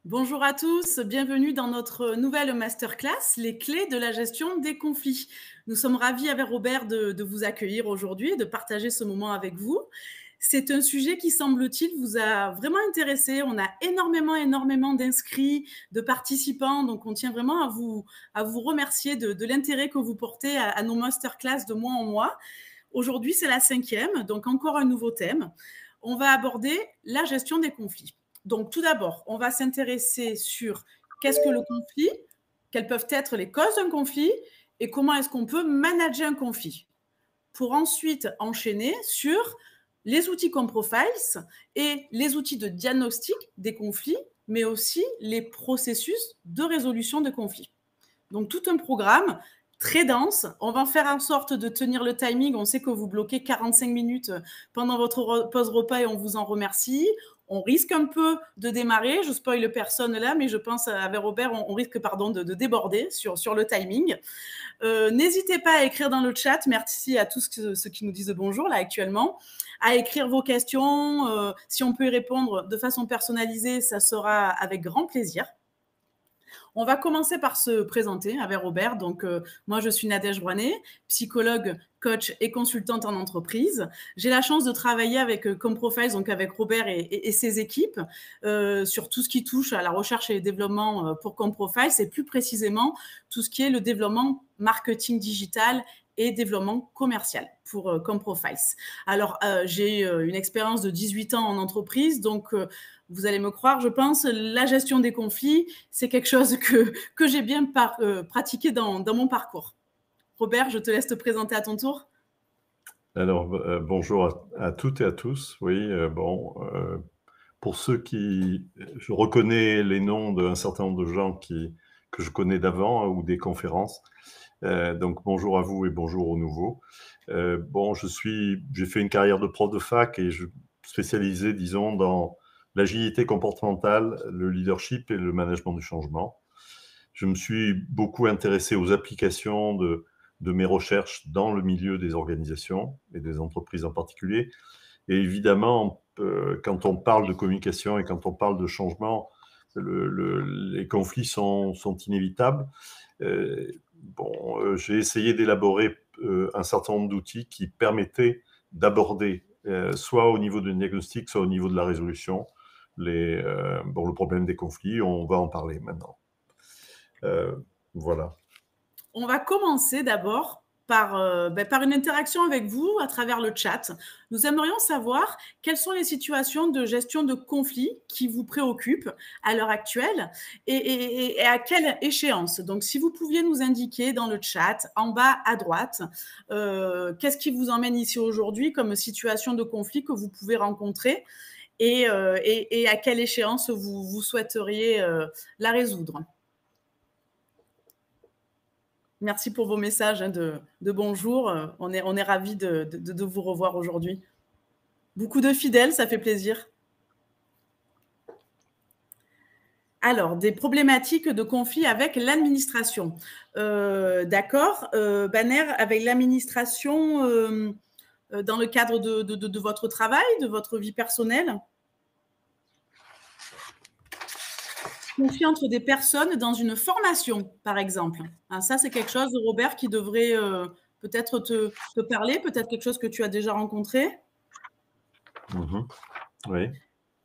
Bonjour à tous, bienvenue dans notre nouvelle masterclass, les clés de la gestion des conflits. Nous sommes ravis avec Robert de vous accueillir aujourd'hui et de partager ce moment avec vous. C'est un sujet qui, semble-t-il, vous a vraiment intéressé. On a énormément d'inscrits, de participants, donc on tient vraiment à vous remercier de l'intérêt que vous portez à nos masterclass de mois en mois. Aujourd'hui, c'est la 5e, donc encore un nouveau thème. On va aborder la gestion des conflits. Donc, tout d'abord, on va s'intéresser sur qu'est-ce que le conflit, quelles peuvent être les causes d'un conflit et comment est-ce qu'on peut manager un conflit. Pour ensuite enchaîner sur les outils comme Profiles et les outils de diagnostic des conflits, mais aussi les processus de résolution de conflits. Donc, tout un programme très dense. On va faire en sorte de tenir le timing. On sait que vous bloquez 45 minutes pendant votre pause repas et on vous en remercie. On risque un peu de démarrer, je spoil personne là, mais je pense avec Robert, on risque de déborder sur le timing. N'hésitez pas à écrire dans le chat, merci à tous ceux qui nous disent bonjour là actuellement, à écrire vos questions, si on peut y répondre de façon personnalisée, ça sera avec grand plaisir. On va commencer par se présenter avec Robert. Donc, moi, je suis Nadège Rouanet, psychologue, coach et consultante en entreprise. J'ai la chance de travailler avec ComProfiles, donc avec Robert et ses équipes, sur tout ce qui touche à la recherche et le développement pour ComProfiles, et plus précisément tout ce qui est le développement marketing digital et développement commercial pour ComProfiles. Alors, j'ai une expérience de 18 ans en entreprise, donc vous allez me croire, je pense, la gestion des conflits, c'est quelque chose que j'ai bien pratiqué dans mon parcours. Robert, je te laisse te présenter à ton tour. Alors, bonjour à toutes et à tous. Oui, pour ceux qui... Je reconnais les noms d'un certain nombre de gens que je connais d'avant ou des conférences. Donc, bonjour à vous et bonjour aux nouveaux. J'ai fait une carrière de prof de fac et je spécialisé, disons, dans l'agilité comportementale, le leadership et le management du changement. Je me suis beaucoup intéressé aux applications de mes recherches dans le milieu des organisations et des entreprises en particulier. Et évidemment, quand on parle de communication et quand on parle de changement, les conflits sont inévitables. J'ai essayé d'élaborer un certain nombre d'outils qui permettaient d'aborder, soit au niveau du diagnostic, soit au niveau de la résolution, le problème des conflits. On va en parler maintenant. Voilà. On va commencer d'abord par une interaction avec vous à travers le chat. Nous aimerions savoir quelles sont les situations de gestion de conflits qui vous préoccupent à l'heure actuelle et à quelle échéance. Donc, si vous pouviez nous indiquer dans le chat, en bas à droite, qu'est-ce qui vous emmène ici aujourd'hui comme situation de conflit que vous pouvez rencontrer et à quelle échéance vous souhaiteriez la résoudre. Merci pour vos messages de bonjour. On est ravis de vous revoir aujourd'hui. Beaucoup de fidèles, ça fait plaisir. Alors, des problématiques de conflit avec l'administration. D'accord. Banner, avec l'administration dans le cadre de votre travail, de votre vie personnelle? Conflit entre des personnes dans une formation, par exemple. Hein, ça, c'est quelque chose, Robert, qui devrait peut-être te parler, peut-être quelque chose que tu as déjà rencontré. Oui.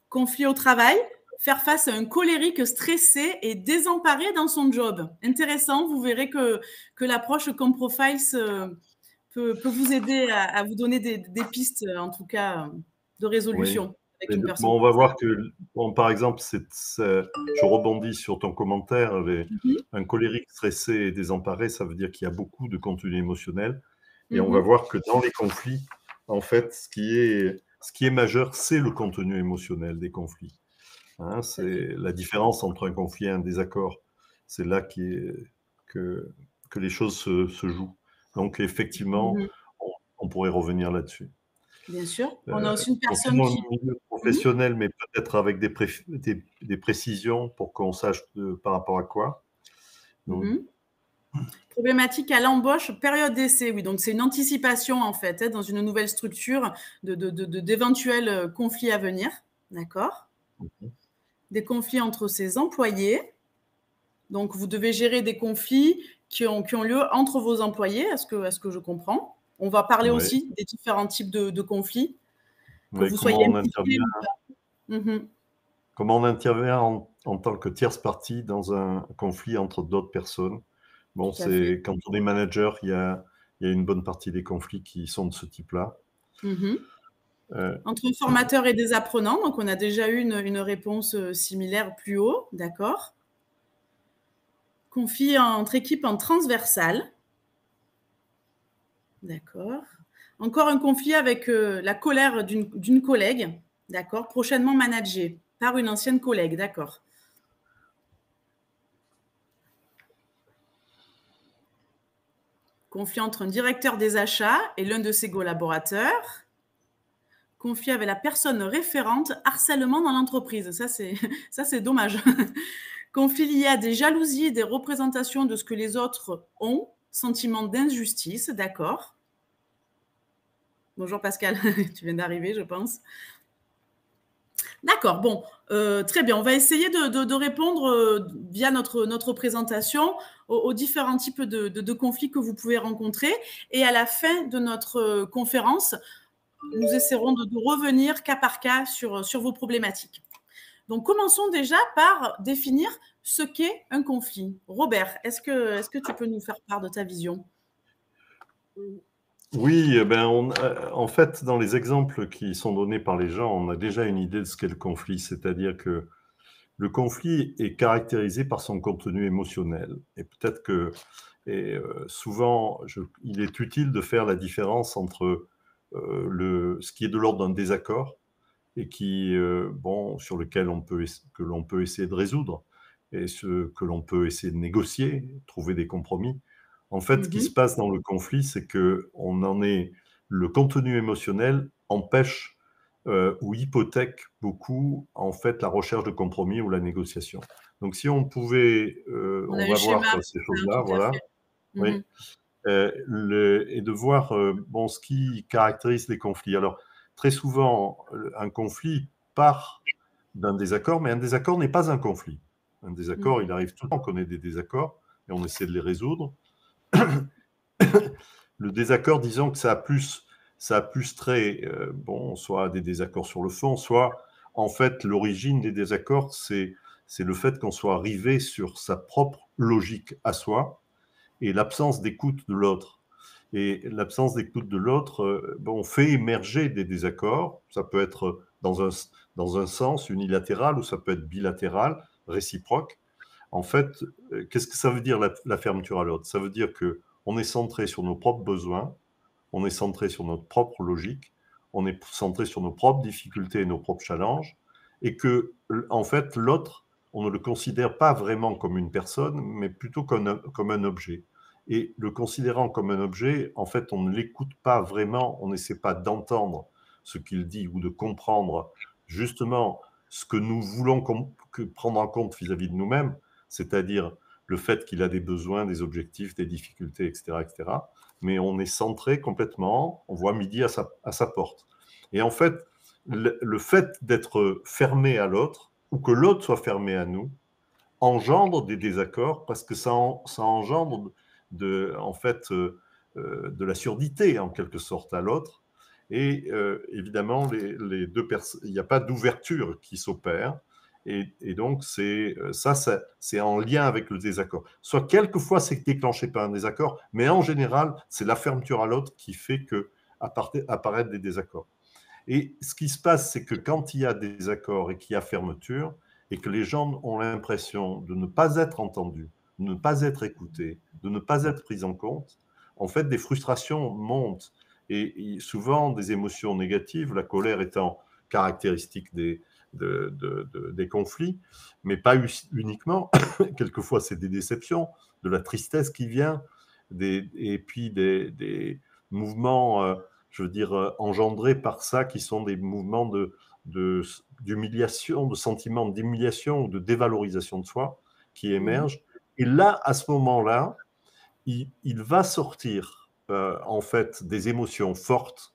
Conflit au travail, faire face à un colérique stressé et désemparé dans son job. Intéressant, vous verrez que l'approche ComProfiles peut vous aider à vous donner des pistes, en tout cas, de résolution. Oui. Avec une personne. On va voir que, par exemple, je rebondis sur ton commentaire, un colérique stressé et désemparé, ça veut dire qu'il y a beaucoup de contenu émotionnel. Et on va voir que dans les conflits, en fait, ce qui est majeur, c'est le contenu émotionnel des conflits. Hein, c'est la différence entre un conflit et un désaccord. C'est là que les choses se jouent. Donc, effectivement, on pourrait revenir là-dessus. Bien sûr. On a aussi une personne qui... milieu professionnel, mais peut-être avec des précisions pour qu'on sache par rapport à quoi. Problématique à l'embauche, période d'essai, oui. Donc, c'est une anticipation, en fait, dans une nouvelle structure d'éventuels conflits à venir. D'accord. des conflits entre ses employés. Donc, vous devez gérer des conflits qui ont lieu entre vos employés. Est-ce que je comprends? On va parler Oui. aussi des différents types de conflits, que Mais vous comment soyez on impliqué intervient, ou pas. comment on intervient en tant que tierce partie dans un conflit entre d'autres personnes? Bon, Tout à fait. c'est quand on est manager, il y a une bonne partie des conflits qui sont de ce type-là. Heu, Entre formateurs et des apprenants, donc on a déjà eu une réponse similaire plus haut, d'accord. Conflit entre équipes en transversal, d'accord. Encore un conflit avec la colère d'une collègue, d'accord, prochainement managée par une ancienne collègue, d'accord. Conflit entre un directeur des achats et l'un de ses collaborateurs. Conflit avec la personne référente, harcèlement dans l'entreprise. Ça, c'est dommage. Conflit lié à des jalousies, des représentations de ce que les autres ont, sentiment d'injustice, d'accord. Bonjour Pascal, tu viens d'arriver, je pense. D'accord, bon, très bien. On va essayer de répondre via notre présentation aux différents types de conflits que vous pouvez rencontrer. Et à la fin de notre conférence, nous essaierons de revenir cas par cas sur vos problématiques. Donc, commençons déjà par définir ce qu'est un conflit. Robert, est-ce que tu peux nous faire part de ta vision? oui, eh ben, en fait, dans les exemples qui sont donnés par les gens, on a déjà une idée de ce qu'est le conflit. C'est-à-dire que le conflit est caractérisé par son contenu émotionnel et peut-être que souvent, il est utile de faire la différence entre, ce qui est de l'ordre d'un désaccord et qui, bon, sur lequel que l'on peut essayer de résoudre et ce que l'on peut essayer de négocier, trouver des compromis. En fait, ce qui se passe dans le conflit, c'est qu'on en est le contenu émotionnel empêche, ou hypothèque beaucoup, en fait, la recherche de compromis ou la négociation. Donc si on pouvait, On a on un va voir schéma, ces hein, choses-là, tout à voilà, fait. oui, Mhm. et de voir, bon, ce qui caractérise les conflits. Alors, très souvent, un conflit part d'un désaccord, mais un désaccord n'est pas un conflit. Un désaccord, il arrive tout le temps qu'on ait des désaccords et on essaie de les résoudre. Le désaccord, disons que ça a plus trait, bon, soit des désaccords sur le fond, soit, en fait, l'origine des désaccords, c'est le fait qu'on soit arrivé sur sa propre logique à soi et l'absence d'écoute de l'autre. Et l'absence d'écoute de l'autre, bon, fait émerger des désaccords. Ça peut être dans un sens unilatéral ou ça peut être bilatéral, réciproque. En fait, qu'est-ce que ça veut dire la fermeture à l'autre? Ça veut dire que on est centré sur nos propres besoins, on est centré sur notre propre logique, on est centré sur nos propres difficultés et nos propres challenges, et que, en fait, l'autre, on ne le considère pas vraiment comme une personne, mais plutôt comme un objet. Et le considérant comme un objet, en fait, on ne l'écoute pas vraiment, on n'essaie pas d'entendre ce qu'il dit ou de comprendre justement ce que nous voulons prendre en compte vis-à-vis de nous-mêmes, c'est-à-dire le fait qu'il a des besoins, des objectifs, des difficultés, etc., etc. Mais on est centré complètement, on voit midi à sa porte. Et en fait, le fait d'être fermé à l'autre, ou que l'autre soit fermé à nous, engendre des désaccords parce que ça engendre en fait, de la surdité en quelque sorte à l'autre. Et évidemment, il n'y a pas d'ouverture qui s'opère. Et donc, c'est en lien avec le désaccord. Soit quelquefois, c'est déclenché par un désaccord, mais en général, c'est la fermeture à l'autre qui fait que apparaissent des désaccords. Et ce qui se passe, c'est que quand il y a des accords et qu'il y a fermeture, et que les gens ont l'impression de ne pas être entendus, de ne pas être écoutés, de ne pas être pris en compte, en fait, des frustrations montent. Et souvent, des émotions négatives, la colère étant caractéristique des conflits, mais pas uniquement. Quelquefois, c'est des déceptions, de la tristesse qui vient, et puis des mouvements je veux dire, engendrés par ça, qui sont des mouvements d'humiliation, de sentiments d'humiliation ou de dévalorisation de soi qui émergent. Et là, à ce moment-là, il va sortir en fait des émotions fortes.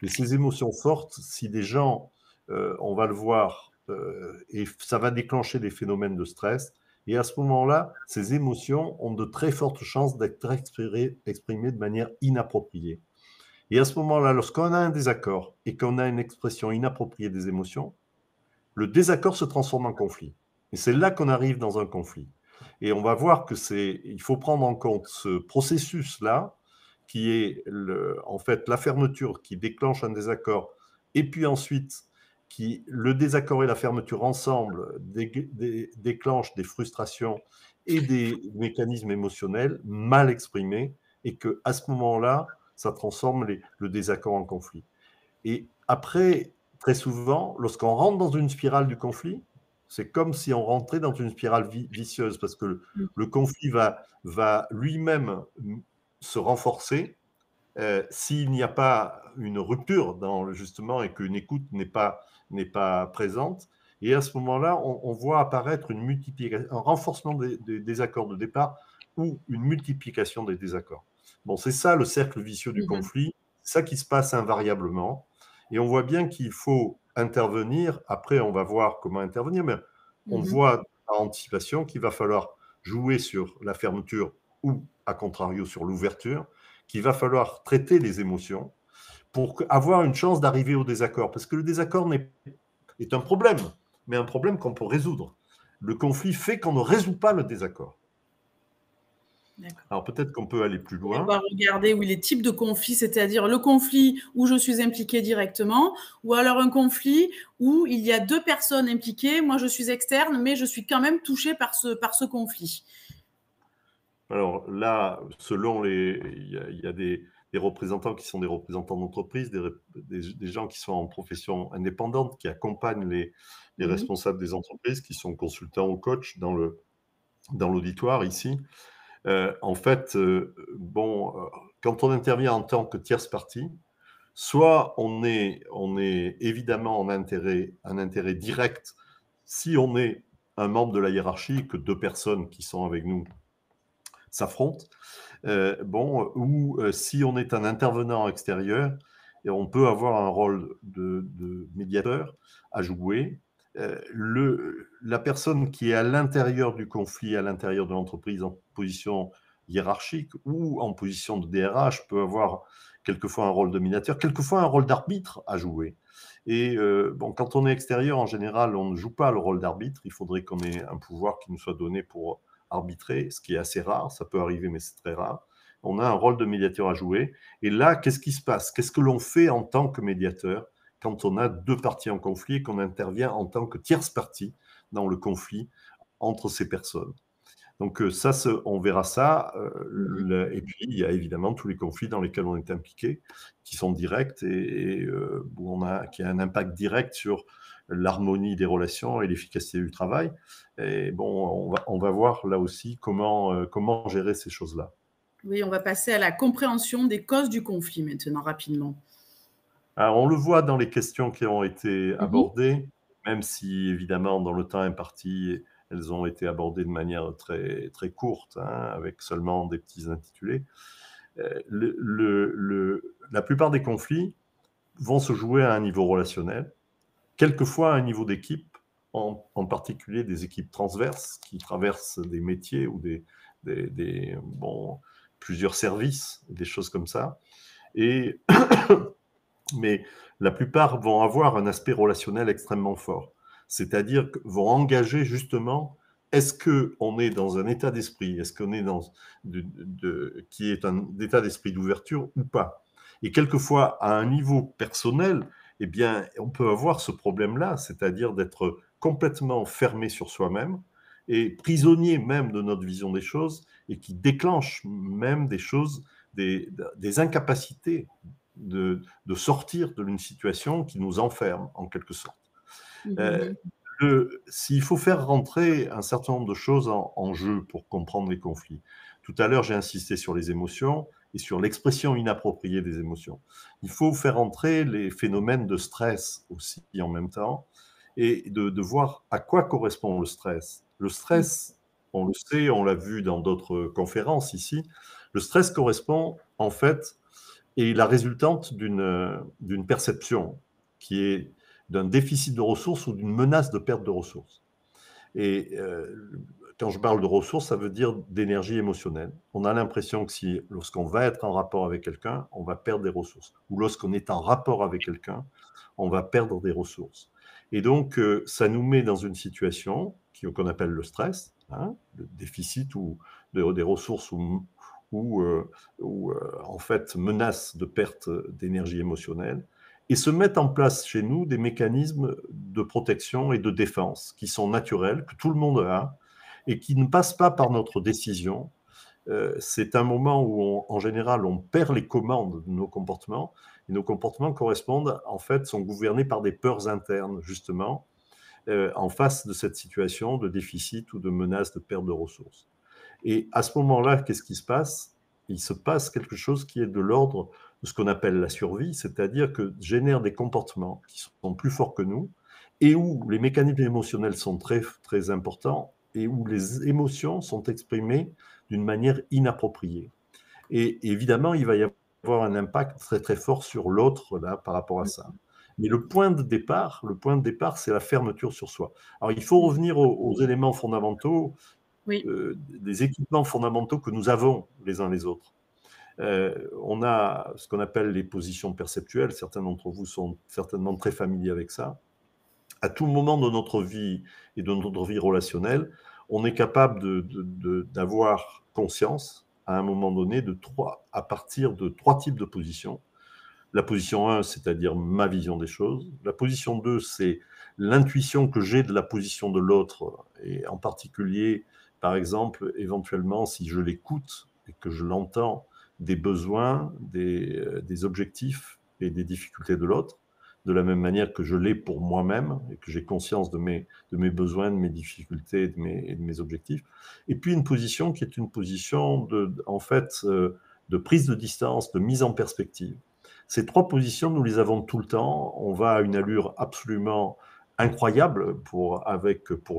Et ces émotions fortes, si des gens, on va le voir, et ça va déclencher des phénomènes de stress. Et à ce moment-là, ces émotions ont de très fortes chances d'être exprimées de manière inappropriée. Et à ce moment-là, lorsqu'on a un désaccord et qu'on a une expression inappropriée des émotions, le désaccord se transforme en conflit. Et c'est là qu'on arrive dans un conflit. Et on va voir que il faut prendre en compte ce processus-là, qui est en fait la fermeture qui déclenche un désaccord, et puis ensuite, le désaccord et la fermeture ensemble déclenchent des frustrations et des mécanismes émotionnels mal exprimés, et qu'à ce moment-là, ça transforme le désaccord en conflit. Et après, très souvent, lorsqu'on rentre dans une spirale du conflit, c'est comme si on rentrait dans une spirale vicieuse, parce que le conflit va lui-même se renforcer s'il n'y a pas une rupture justement et qu'une écoute n'est pas présente. Et à ce moment-là, on voit apparaître un renforcement des désaccords de départ ou une multiplication des désaccords. Bon, c'est ça le cercle vicieux du conflit, c'est ça qui se passe invariablement. Et on voit bien qu'il faut intervenir. Après, on va voir comment intervenir, mais on voit par anticipation qu'il va falloir jouer sur la fermeture ou, à contrario, sur l'ouverture, qu'il va falloir traiter les émotions pour avoir une chance d'arriver au désaccord. Parce que le désaccord est un problème, mais un problème qu'on peut résoudre. Le conflit fait qu'on ne résout pas le désaccord. Alors peut-être qu'on peut aller plus loin. On va regarder les types de conflits, c'est-à-dire le conflit où je suis impliqué directement, ou alors un conflit où il y a deux personnes impliquées, moi je suis externe, mais je suis quand même touchée par ce conflit. Alors là, il y a des représentants qui sont des représentants d'entreprise, des gens qui sont en profession indépendante, qui accompagnent les responsables des entreprises, qui sont consultants ou coachs dans l'auditoire ici. En fait, quand on intervient en tant que tierce partie, soit on est évidemment en un intérêt direct si on est un membre de la hiérarchie, que deux personnes qui sont avec nous s'affrontent, ou si on est un intervenant extérieur, et on peut avoir un rôle de médiateur à jouer. La personne qui est à l'intérieur du conflit, à l'intérieur de l'entreprise, en position hiérarchique ou en position de DRH, peut avoir quelquefois un rôle de médiateur, quelquefois un rôle d'arbitre à jouer. Et quand on est extérieur, en général, on ne joue pas le rôle d'arbitre. Il faudrait qu'on ait un pouvoir qui nous soit donné pour arbitrer, ce qui est assez rare. Ça peut arriver, mais c'est très rare. On a un rôle de médiateur à jouer. Et là, qu'est-ce qui se passe? Qu'est-ce que l'on fait en tant que médiateur quand on a deux parties en conflit et qu'on intervient en tant que tierce partie dans le conflit entre ces personnes? Donc ça, on verra ça. Et puis, il y a évidemment tous les conflits dans lesquels on est impliqué, qui sont directs et qui a un impact direct sur l'harmonie des relations et l'efficacité du travail. Et on va voir là aussi comment gérer ces choses-là. Oui, on va passer à la compréhension des causes du conflit maintenant, rapidement. Alors, on le voit dans les questions qui ont été abordées, même si, évidemment, dans le temps imparti, elles ont été abordées de manière très, très courte, avec seulement des petits intitulés. La plupart des conflits vont se jouer à un niveau relationnel, quelquefois à un niveau d'équipe, en particulier des équipes transverses qui traversent des métiers ou plusieurs services, des choses comme ça. Mais la plupart vont avoir un aspect relationnel extrêmement fort. C'est-à-dire vont engager justement, est-ce qu'on est dans un état d'esprit, est-ce qu'on est qui est un état d'esprit d'ouverture ou pas? Et quelquefois, à un niveau personnel, eh bien, on peut avoir ce problème-là, c'est-à-dire d'être complètement fermé sur soi-même et prisonnier même de notre vision des choses et qui déclenche même des choses, des incapacités de sortir d'une situation qui nous enferme, en quelque sorte. S'il faut faire rentrer un certain nombre de choses en jeu pour comprendre les conflits. Tout à l'heure, j'ai insisté sur les émotions et sur l'expression inappropriée des émotions. Il faut faire entrer les phénomènes de stress aussi en même temps et de voir à quoi correspond le stress. Le stress, on le sait, on l'a vu dans d'autres conférences ici, le stress correspond en fait et la résultante d'une perception qui est d'un déficit de ressources ou d'une menace de perte de ressources. Et quand je parle de ressources, ça veut dire d'énergie émotionnelle. On a l'impression que si, lorsqu'on va être en rapport avec quelqu'un, on va perdre des ressources. Ou lorsqu'on est en rapport avec quelqu'un, on va perdre des ressources. Et donc, ça nous met dans une situation qu'on appelle le stress, hein, le déficit ou des ressources ou en fait, menace de perte d'énergie émotionnelle. Et se mettent en place chez nous des mécanismes de protection et de défense qui sont naturels, que tout le monde a, et qui ne passent pas par notre décision. C'est un moment où, en général, on perd les commandes de nos comportements, et nos comportements correspondent, en fait, sont gouvernés par des peurs internes, justement, en face de cette situation de déficit ou de menace de perte de ressources. Et à ce moment-là, qu'est-ce qui se passe? Il se passe quelque chose qui est de l'ordre de ce qu'on appelle la survie, c'est-à-dire que génère des comportements qui sont plus forts que nous et où les mécanismes émotionnels sont très, très importants et où les émotions sont exprimées d'une manière inappropriée. Et évidemment, il va y avoir un impact très, très fort sur l'autre là, par rapport à ça. Mais le point de départ, c'est la fermeture sur soi. Alors, il faut revenir aux éléments fondamentaux, Oui. des équipements fondamentaux que nous avons les uns les autres. On a ce qu'on appelle les positions perceptuelles. Certains d'entre vous sont certainement très familiers avec ça. À tout moment de notre vie et de notre vie relationnelle, on est capable d'avoir conscience, à un moment donné, à partir de 3 types de positions. La position 1, c'est-à-dire ma vision des choses. La position 2, c'est l'intuition que j'ai de la position de l'autre, et en particulier, par exemple, éventuellement, si je l'écoute et que je l'entends, des besoins, des objectifs et des difficultés de l'autre, de la même manière que je l'ai pour moi-même et que j'ai conscience de mes besoins, de mes difficultés et de mes objectifs. Et puis une position qui est une position en fait, de prise de distance, de mise en perspective. Ces 3 positions, nous les avons tout le temps. On va à une allure absolument incroyable pour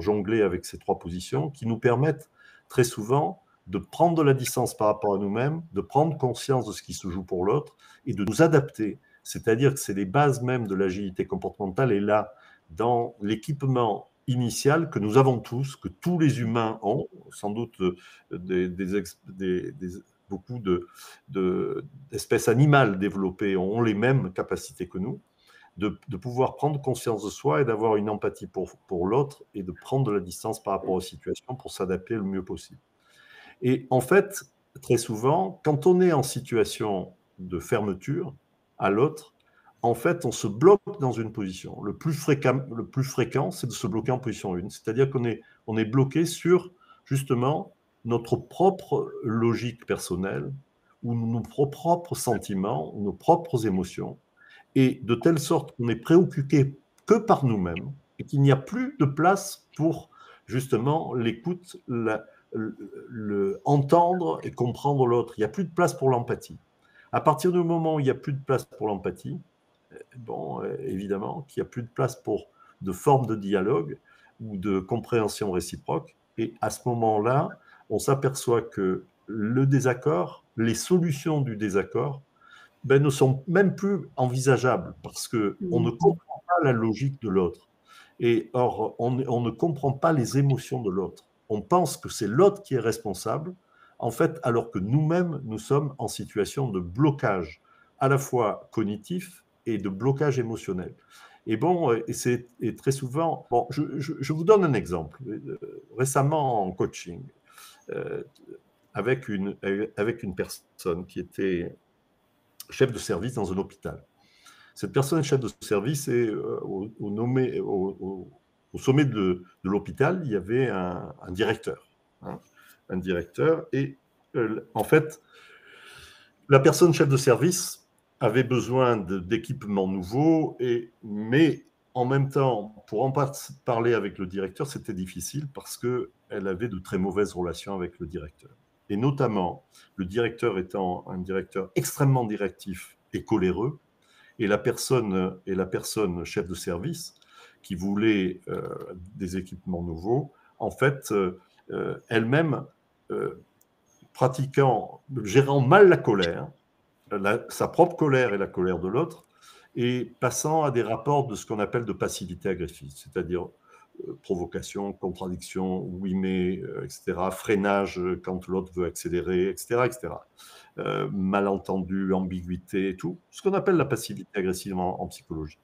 jongler avec ces 3 positions qui nous permettent très souvent de prendre de la distance par rapport à nous-mêmes, de prendre conscience de ce qui se joue pour l'autre et de nous adapter. C'est-à-dire que c'est les bases même de l'agilité comportementale et là, dans l'équipement initial que nous avons tous, que tous les humains ont, sans doute beaucoup d'espèces animales développées ont les mêmes capacités que nous, de pouvoir prendre conscience de soi et d'avoir une empathie pour l'autre et de prendre de la distance par rapport aux situations pour s'adapter le mieux possible. Et en fait, très souvent, quand on est en situation de fermeture à l'autre, en fait, on se bloque dans une position. Le plus fréquent, c'est de se bloquer en position 1. C'est-à-dire on est bloqué sur, justement, notre propre logique personnelle, ou nos propres sentiments, ou nos propres émotions, et de telle sorte qu'on est préoccupé que par nous-mêmes, et qu'il n'y a plus de place pour, justement, l'écoute, entendre et comprendre l'autre. Il n'y a plus de place pour l'empathie. À partir du moment où il n'y a plus de place pour l'empathie, bon, évidemment qu'il n'y a plus de place pour de formes de dialogue ou de compréhension réciproque. Et à ce moment-là, on s'aperçoit que le désaccord, les solutions du désaccord, ne sont même plus envisageables parce qu'on ne comprend pas la logique de l'autre. Et or, on ne comprend pas les émotions de l'autre. On pense que c'est l'autre qui est responsable, en fait, alors que nous-mêmes, nous sommes en situation de blocage, à la fois cognitif et de blocage émotionnel. Et bon, et très souvent, bon, je vous donne un exemple. Récemment, en coaching, avec une personne qui était chef de service dans un hôpital. Cette personne chef de service est au sommet de l'hôpital, il y avait un directeur. Hein, un directeur. Et en fait, la personne chef de service avait besoin d'équipements nouveaux, mais en même temps, pour en parler avec le directeur, c'était difficile parce qu'elle avait de très mauvaises relations avec le directeur. Et notamment, le directeur étant un directeur extrêmement directif et coléreux, et la personne chef de service qui voulait des équipements nouveaux, en fait, elle-même, gérant mal la colère, sa propre colère et la colère de l'autre, et passant à des rapports de ce qu'on appelle de passivité agressive, c'est-à-dire provocation, contradiction, oui mais, etc., freinage quand l'autre veut accélérer, etc., etc. Malentendu, ambiguïté et tout, ce qu'on appelle la passivité agressive en psychologie.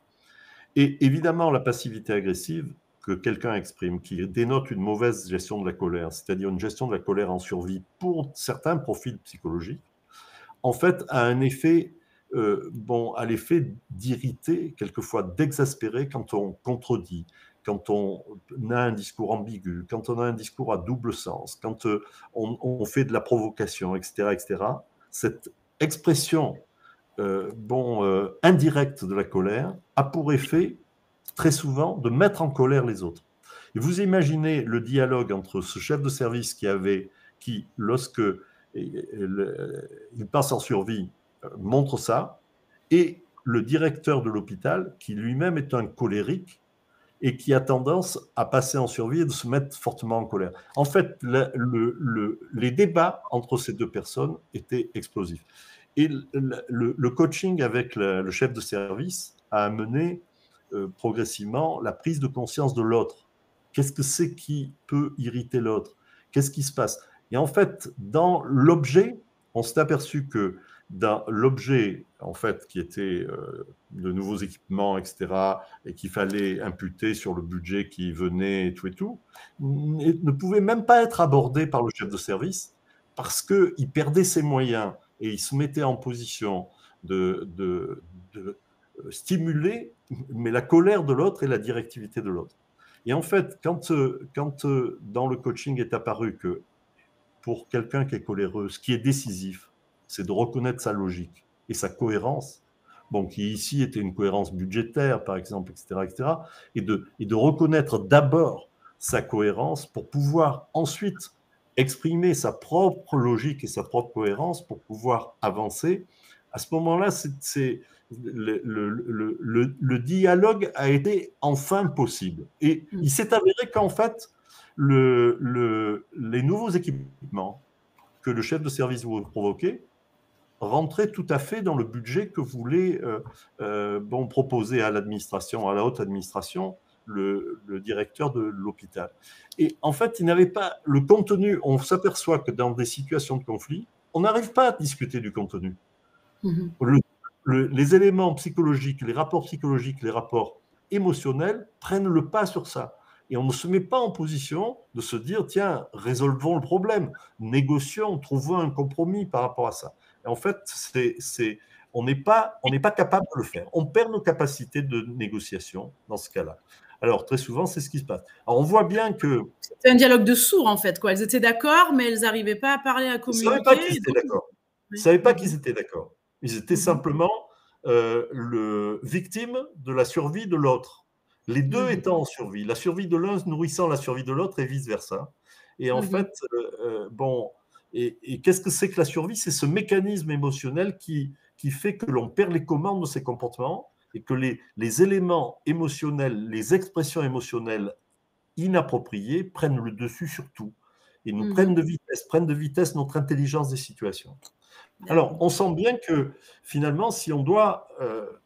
Et évidemment, la passivité agressive que quelqu'un exprime, qui dénote une mauvaise gestion de la colère, c'est-à-dire une gestion de la colère en survie pour certains profils psychologiques, en fait, a un effet, à l'effet d'irriter, quelquefois d'exaspérer quand on contredit, quand on a un discours ambigu, quand on a un discours à double sens, quand on fait de la provocation, etc., etc. Cette expression indirecte de la colère a pour effet, très souvent, de mettre en colère les autres. Et vous imaginez le dialogue entre ce chef de service qui lorsque il passe en survie, montre ça, et le directeur de l'hôpital, qui lui-même est un colérique, et qui a tendance à passer en survie et de se mettre fortement en colère. En fait, les débats entre ces deux personnes étaient explosifs. Et le coaching avec le chef de service a amené progressivement la prise de conscience de l'autre. Qu'est-ce que c'est qui peut irriter l'autre? Qu'est-ce qui se passe? Et en fait, dans l'objet, on s'est aperçu que dans l'objet, en fait, qui était de nouveaux équipements, etc., et qu'il fallait imputer sur le budget qui venait et tout, ne pouvait même pas être abordé par le chef de service parce qu'il perdait ses moyens et il se mettait en position de stimuler mais la colère de l'autre et la directivité de l'autre. Et en fait, quand dans le coaching est apparu que pour quelqu'un qui est coléreux, ce qui est décisif, c'est de reconnaître sa logique et sa cohérence, bon, qui ici était une cohérence budgétaire, par exemple, etc., etc., et de reconnaître d'abord sa cohérence pour pouvoir ensuite exprimer sa propre logique et sa propre cohérence pour pouvoir avancer. À ce moment-là, le dialogue a été enfin possible. Et il s'est avéré qu'en fait, les nouveaux équipements que le chef de service vous provoquait rentraient tout à fait dans le budget que voulait proposer à l'administration, à la haute administration, le directeur de l'hôpital. Et en fait, il n'avait pas le contenu. On s'aperçoit que dans des situations de conflit, on n'arrive pas à discuter du contenu. Les éléments psychologiques, les rapports psychologiques, les rapports émotionnels prennent le pas sur ça. Et on ne se met pas en position de se dire, tiens, résolvons le problème, négocions, trouvons un compromis par rapport à ça. Et en fait, on n'est pas capable de le faire. On perd nos capacités de négociation dans ce cas-là. Alors, très souvent, c'est ce qui se passe. Alors, on voit bien que... C'est un dialogue de sourds, en fait, quoi. Elles étaient d'accord, mais elles n'arrivaient pas à parler, à communiquer. Ils ne savaient pas qu'ils étaient d'accord. Ils ne savaient pas qu'ils étaient d'accord. Ils étaient simplement victimes de la survie de l'autre. Les deux étant en survie. La survie de l'un nourrissant la survie de l'autre et vice-versa. Et en fait, et qu'est-ce que c'est que la survie? C'est ce mécanisme émotionnel qui fait que l'on perd les commandes de ses comportements et que les éléments émotionnels, les expressions émotionnelles inappropriées prennent le dessus sur tout et nous prennent de vitesse notre intelligence des situations. Alors, on sent bien que finalement, si on doit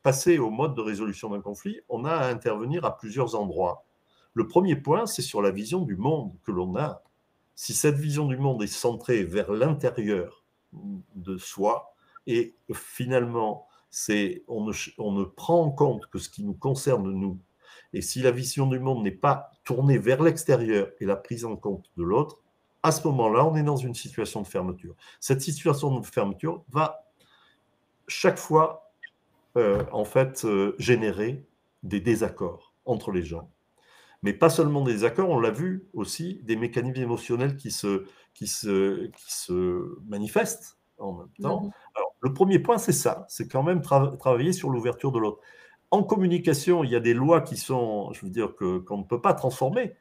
passer au mode de résolution d'un conflit, on a à intervenir à plusieurs endroits. Le premier point, c'est sur la vision du monde que l'on a. Si cette vision du monde est centrée vers l'intérieur de soi, et finalement, on ne prend en compte que ce qui nous concerne, nous, et si la vision du monde n'est pas tournée vers l'extérieur et la prise en compte de l'autre, à ce moment-là, on est dans une situation de fermeture. Cette situation de fermeture va chaque fois, générer des désaccords entre les gens. Mais pas seulement des désaccords, on l'a vu aussi, des mécanismes émotionnels qui se manifestent en même temps. Alors, le premier point, c'est ça, c'est quand même travailler sur l'ouverture de l'autre. En communication, il y a des lois qui sont, je veux dire, qu'on ne peut pas transformer.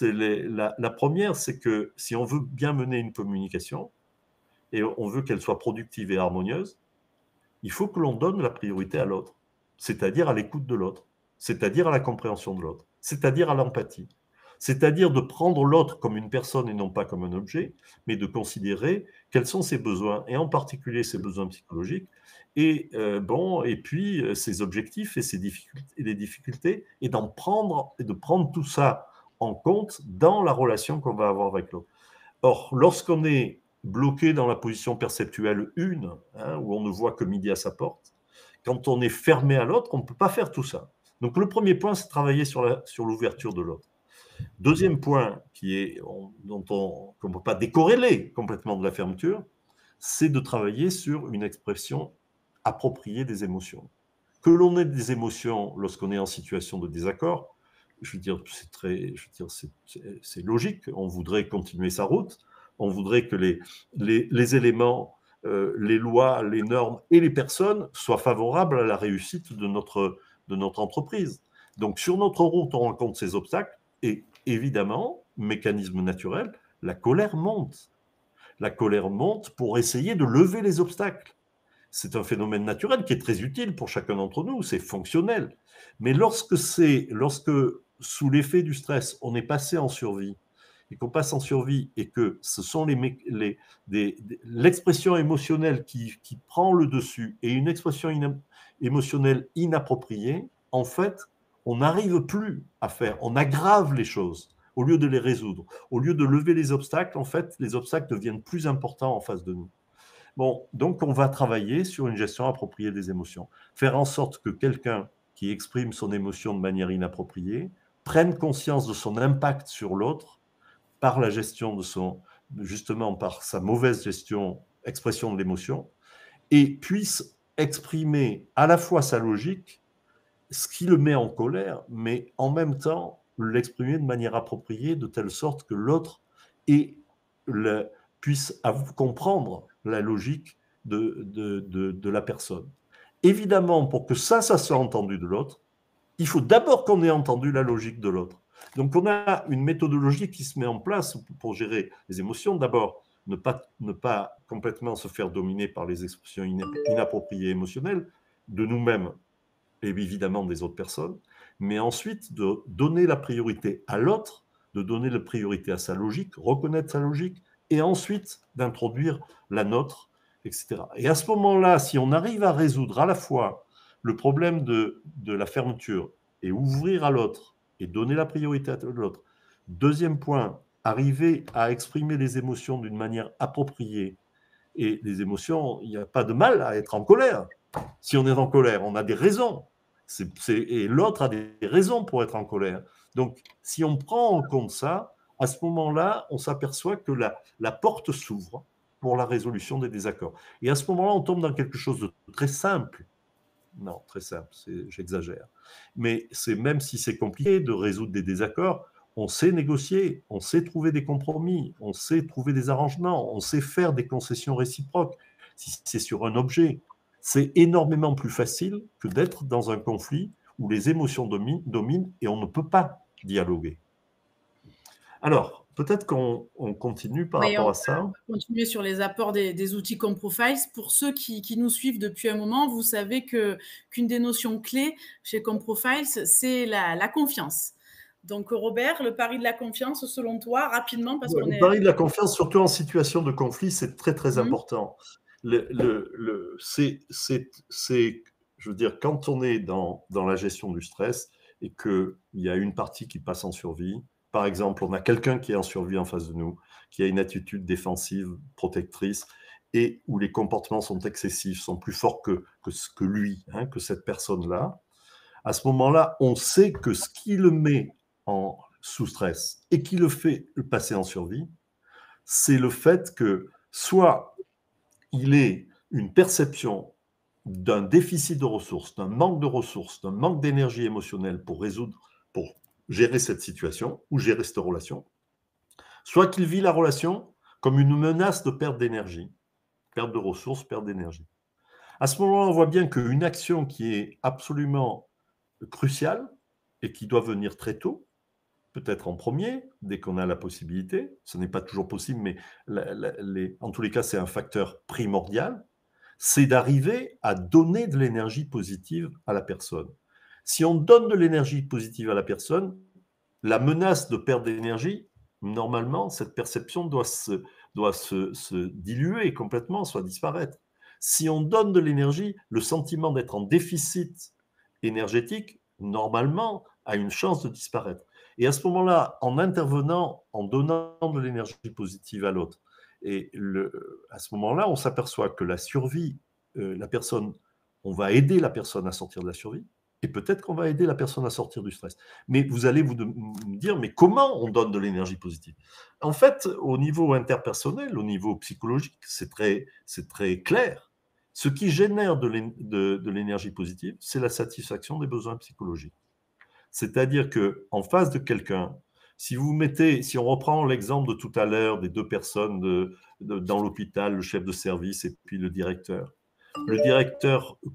La première, c'est que si on veut bien mener une communication et on veut qu'elle soit productive et harmonieuse, il faut que l'on donne la priorité à l'autre, c'est-à-dire à l'écoute de l'autre, c'est-à-dire à la compréhension de l'autre, c'est-à-dire à l'empathie. C'est-à-dire de prendre l'autre comme une personne et non pas comme un objet, mais de considérer quels sont ses besoins, et en particulier ses besoins psychologiques, et puis ses objectifs et les difficultés, et de prendre tout ça en compte dans la relation qu'on va avoir avec l'autre. Or, lorsqu'on est bloqué dans la position perceptuelle 1, où on ne voit que midi à sa porte, quand on est fermé à l'autre, on ne peut pas faire tout ça. Donc le premier point, c'est travailler sur l'ouverture de l'autre. Deuxième point, dont on ne peut pas décorréler complètement de la fermeture, c'est de travailler sur une expression appropriée des émotions. Que l'on ait des émotions lorsqu'on est en situation de désaccord, je veux dire, c'est logique. On voudrait continuer sa route. On voudrait que les éléments, les lois, les normes et les personnes soient favorables à la réussite de notre entreprise. Donc, sur notre route, on rencontre ces obstacles et évidemment, mécanisme naturel, la colère monte. La colère monte pour essayer de lever les obstacles. C'est un phénomène naturel qui est très utile pour chacun d'entre nous, c'est fonctionnel. Mais lorsque sous l'effet du stress, on est passé en survie, et qu'on passe en survie, et que ce sont l'expression émotionnelle qui prend le dessus, et une expression émotionnelle inappropriée, en fait, on n'arrive plus à faire, on aggrave les choses, au lieu de les résoudre. Au lieu de lever les obstacles, en fait, les obstacles deviennent plus importants en face de nous. Bon, donc on va travailler sur une gestion appropriée des émotions. Faire en sorte que quelqu'un qui exprime son émotion de manière inappropriée prenne conscience de son impact sur l'autre par la gestion justement par sa mauvaise expression de l'émotion, et puisse exprimer à la fois sa logique, ce qui le met en colère, mais en même temps l'exprimer de manière appropriée, de telle sorte que l'autre puisse comprendre la logique de la personne. Évidemment, pour que ça soit entendu de l'autre, il faut d'abord qu'on ait entendu la logique de l'autre. Donc on a une méthodologie qui se met en place pour gérer les émotions. D'abord, ne pas complètement se faire dominer par les expressions inappropriées émotionnelles de nous-mêmes et évidemment des autres personnes, mais ensuite de donner la priorité à l'autre, de donner la priorité à sa logique, reconnaître sa logique, et ensuite d'introduire la nôtre, etc. Et à ce moment-là, si on arrive à résoudre à la fois le problème de la fermeture et ouvrir à l'autre et donner la priorité à l'autre, deuxième point, arriver à exprimer les émotions d'une manière appropriée. Et les émotions, il n'y a pas de mal à être en colère. Si on est en colère, on a des raisons. Et l'autre a des raisons pour être en colère. Donc, si on prend en compte ça, à ce moment-là, on s'aperçoit que la porte s'ouvre pour la résolution des désaccords. Et à ce moment-là, on tombe dans quelque chose de très simple. Non, très simple, j'exagère. Mais même si c'est compliqué de résoudre des désaccords, on sait négocier, on sait trouver des compromis, on sait trouver des arrangements, on sait faire des concessions réciproques. Si c'est sur un objet, c'est énormément plus facile que d'être dans un conflit où les émotions dominent et on ne peut pas dialoguer. Alors, peut-être qu'on continue par rapport à ça. On va continuer sur les apports des outils ComProfiles. Pour ceux qui nous suivent depuis un moment, vous savez qu'une des notions clés chez ComProfiles, c'est la confiance. Donc, Robert, le pari de la confiance, selon toi, rapidement, parce qu'on le pari de la confiance, surtout en situation de conflit, c'est très, très important. Je veux dire, quand on est dans la gestion du stress et qu'il y a une partie qui passe en survie, par exemple, on a quelqu'un qui est en survie en face de nous, qui a une attitude défensive, protectrice, et où les comportements sont excessifs, sont plus forts que lui, que cette personne-là. À ce moment-là, on sait que ce qui le met sous stress et qui le fait passer en survie, c'est le fait que soit il ait une perception d'un déficit de ressources, d'un manque de ressources, d'un manque d'énergie émotionnelle pour gérer cette situation ou gérer cette relation, soit qu'il vit la relation comme une menace de perte d'énergie, perte de ressources, perte d'énergie. À ce moment-là, on voit bien qu'une action qui est absolument cruciale et qui doit venir très tôt, peut-être en premier, dès qu'on a la possibilité, ce n'est pas toujours possible, mais en tous les cas, c'est un facteur primordial, c'est d'arriver à donner de l'énergie positive à la personne. Si on donne de l'énergie positive à la personne, la menace de perte d'énergie, normalement, cette perception doit se diluer complètement, soit disparaître. Si on donne de l'énergie, le sentiment d'être en déficit énergétique, normalement, a une chance de disparaître. Et à ce moment-là, en intervenant, en donnant de l'énergie positive à l'autre, à ce moment-là, on s'aperçoit que la survie, on va aider la personne à sortir de la survie, et peut-être qu'on va aider la personne à sortir du stress. Mais vous allez me dire, mais comment on donne de l'énergie positive? En fait, au niveau interpersonnel, au niveau psychologique, c'est très clair. Ce qui génère de l'énergie positive, c'est la satisfaction des besoins psychologiques. C'est-à-dire qu'en face de quelqu'un, si on reprend l'exemple de tout à l'heure des deux personnes dans l'hôpital, le chef de service et puis le directeur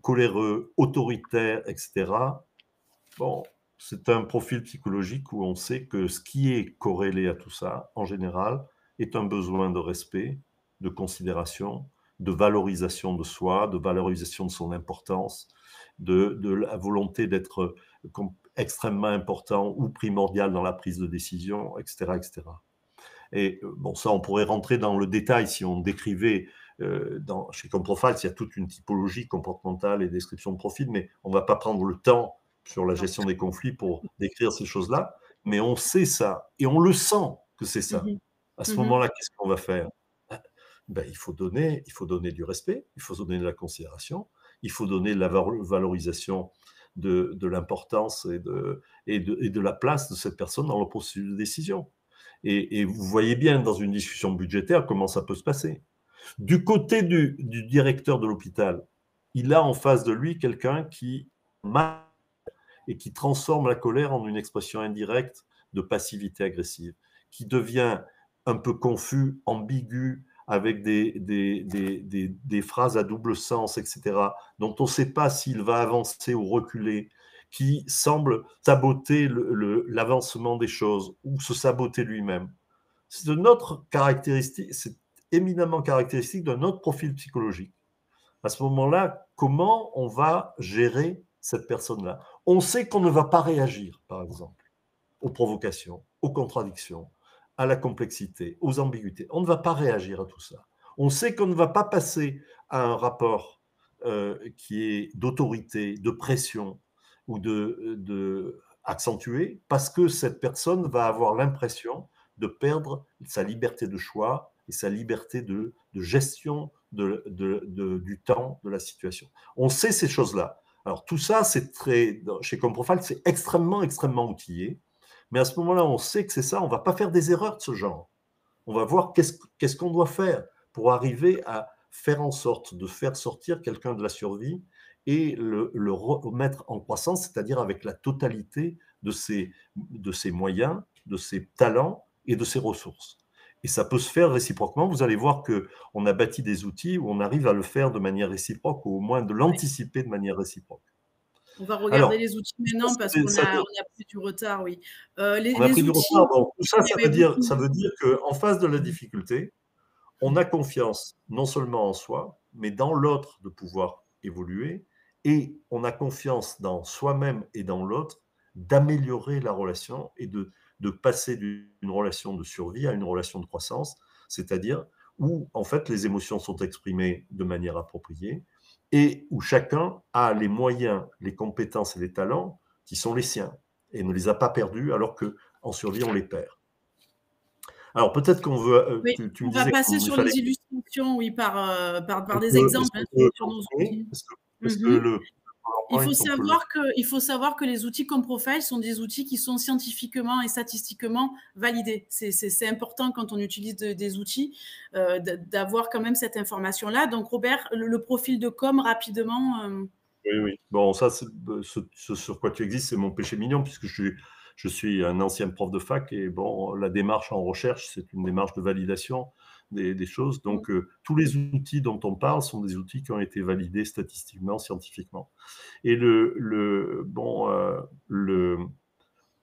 coléreux, autoritaire, etc., bon, c'est un profil psychologique où on sait que ce qui est corrélé à tout ça, en général, est un besoin de respect, de considération, de valorisation de soi, de valorisation de son importance, de la volonté d'être extrêmement important ou primordial dans la prise de décision, etc., etc. Et bon, ça, on pourrait rentrer dans le détail si on décrivait chez Comprofiles, il y a toute une typologie comportementale et description de profil, mais on ne va pas prendre le temps sur la gestion des conflits pour décrire ces choses-là, mais on sait ça, et on le sent que c'est ça. À ce moment-là, qu'est-ce qu'on va faire? Ben, il faut donner du respect, il faut donner de la considération, il faut donner de la valorisation de l'importance et de la place de cette personne dans le processus de décision. Et vous voyez bien dans une discussion budgétaire comment ça peut se passer. Du côté du directeur de l'hôpital, il a en face de lui quelqu'un qui et qui transforme la colère en une expression indirecte de passivité agressive, qui devient un peu confus, ambigu, avec des phrases à double sens, etc., dont on ne sait pas s'il va avancer ou reculer, qui semble saboter l'avancement des choses ou se saboter lui-même. C'est éminemment caractéristique d'un autre profil psychologique. À ce moment-là, comment on va gérer cette personne-là? On sait qu'on ne va pas réagir, par exemple, aux provocations, aux contradictions, à la complexité, aux ambiguïtés. On ne va pas réagir à tout ça. On sait qu'on ne va pas passer à un rapport qui est d'autorité, de pression ou accentué, parce que cette personne va avoir l'impression de perdre sa liberté de choix et sa liberté de gestion du temps, de la situation. On sait ces choses-là. Alors tout ça, chez Comprofile, c'est extrêmement, extrêmement outillé. Mais à ce moment-là, on sait que c'est ça, on ne va pas faire des erreurs de ce genre. On va voir qu'est-ce qu'on doit faire pour arriver à faire en sorte de faire sortir quelqu'un de la survie et le remettre en croissance, c'est-à-dire avec la totalité de ses moyens, de ses talents et de ses ressources. Et ça peut se faire réciproquement. Vous allez voir qu'on a bâti des outils où on arrive à le faire de manière réciproque, ou au moins de l'anticiper de manière réciproque. On va regarder les outils maintenant parce qu'on a pris du retard, oui. On a pris du retard. Bon, tout ça, ça veut dire qu'en face de la difficulté, on a confiance non seulement en soi, mais dans l'autre de pouvoir évoluer, et on a confiance dans soi-même et dans l'autre d'améliorer la relation et de passer d'une relation de survie à une relation de croissance, c'est-à-dire où en fait les émotions sont exprimées de manière appropriée et où chacun a les moyens, les compétences et les talents qui sont les siens et ne les a pas perdus alors qu'en survie on les perd. Alors peut-être qu'on veut. Oui, on va passer sur les illustrations, oui, par des exemples sur nos outils. Il faut savoir que les outils comme Profile sont des outils qui sont scientifiquement et statistiquement validés. C'est important quand on utilise des outils d'avoir quand même cette information-là. Donc Robert, le profil de com rapidement. Oui. Bon, ça, ce sur quoi tu existes, c'est mon péché mignon puisque je suis un ancien prof de fac et bon, la démarche en recherche, c'est une démarche de validation des choses. Donc, tous les outils dont on parle sont des outils qui ont été validés statistiquement, scientifiquement. Et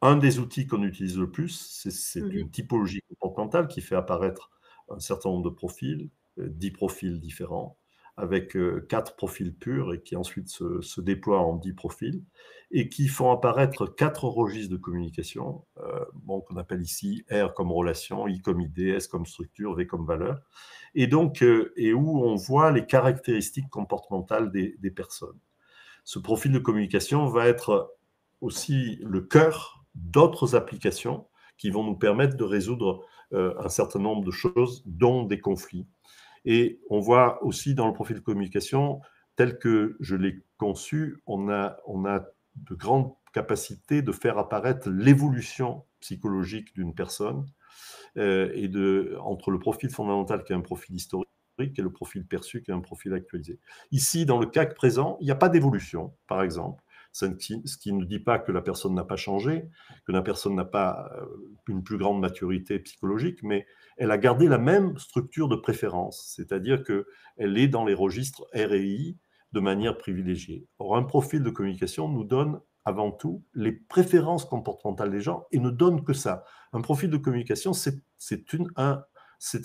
un des outils qu'on utilise le plus, c'est une typologie comportementale qui fait apparaître un certain nombre de profils, 10 profils différents, avec 4 profils purs et qui ensuite se déploient en 10 profils et qui font apparaître 4 registres de communication, qu'on appelle ici R comme relation, I comme idée, S comme structure, V comme valeur, et donc et où on voit les caractéristiques comportementales des personnes. Ce profil de communication va être aussi le cœur d'autres applications qui vont nous permettre de résoudre un certain nombre de choses, dont des conflits. Et on voit aussi dans le profil de communication, tel que je l'ai conçu, on a de grandes capacités de faire apparaître l'évolution psychologique d'une personne entre le profil fondamental qui est un profil historique et le profil perçu qui est un profil actualisé. Ici, dans le cas présent, il n'y a pas d'évolution, par exemple. Ce qui ne dit pas que la personne n'a pas changé, que la personne n'a pas une plus grande maturité psychologique, mais elle a gardé la même structure de préférence, c'est-à-dire qu'elle est dans les registres R et I de manière privilégiée. Or, un profil de communication nous donne avant tout les préférences comportementales des gens et ne donne que ça. Un profil de communication, c'est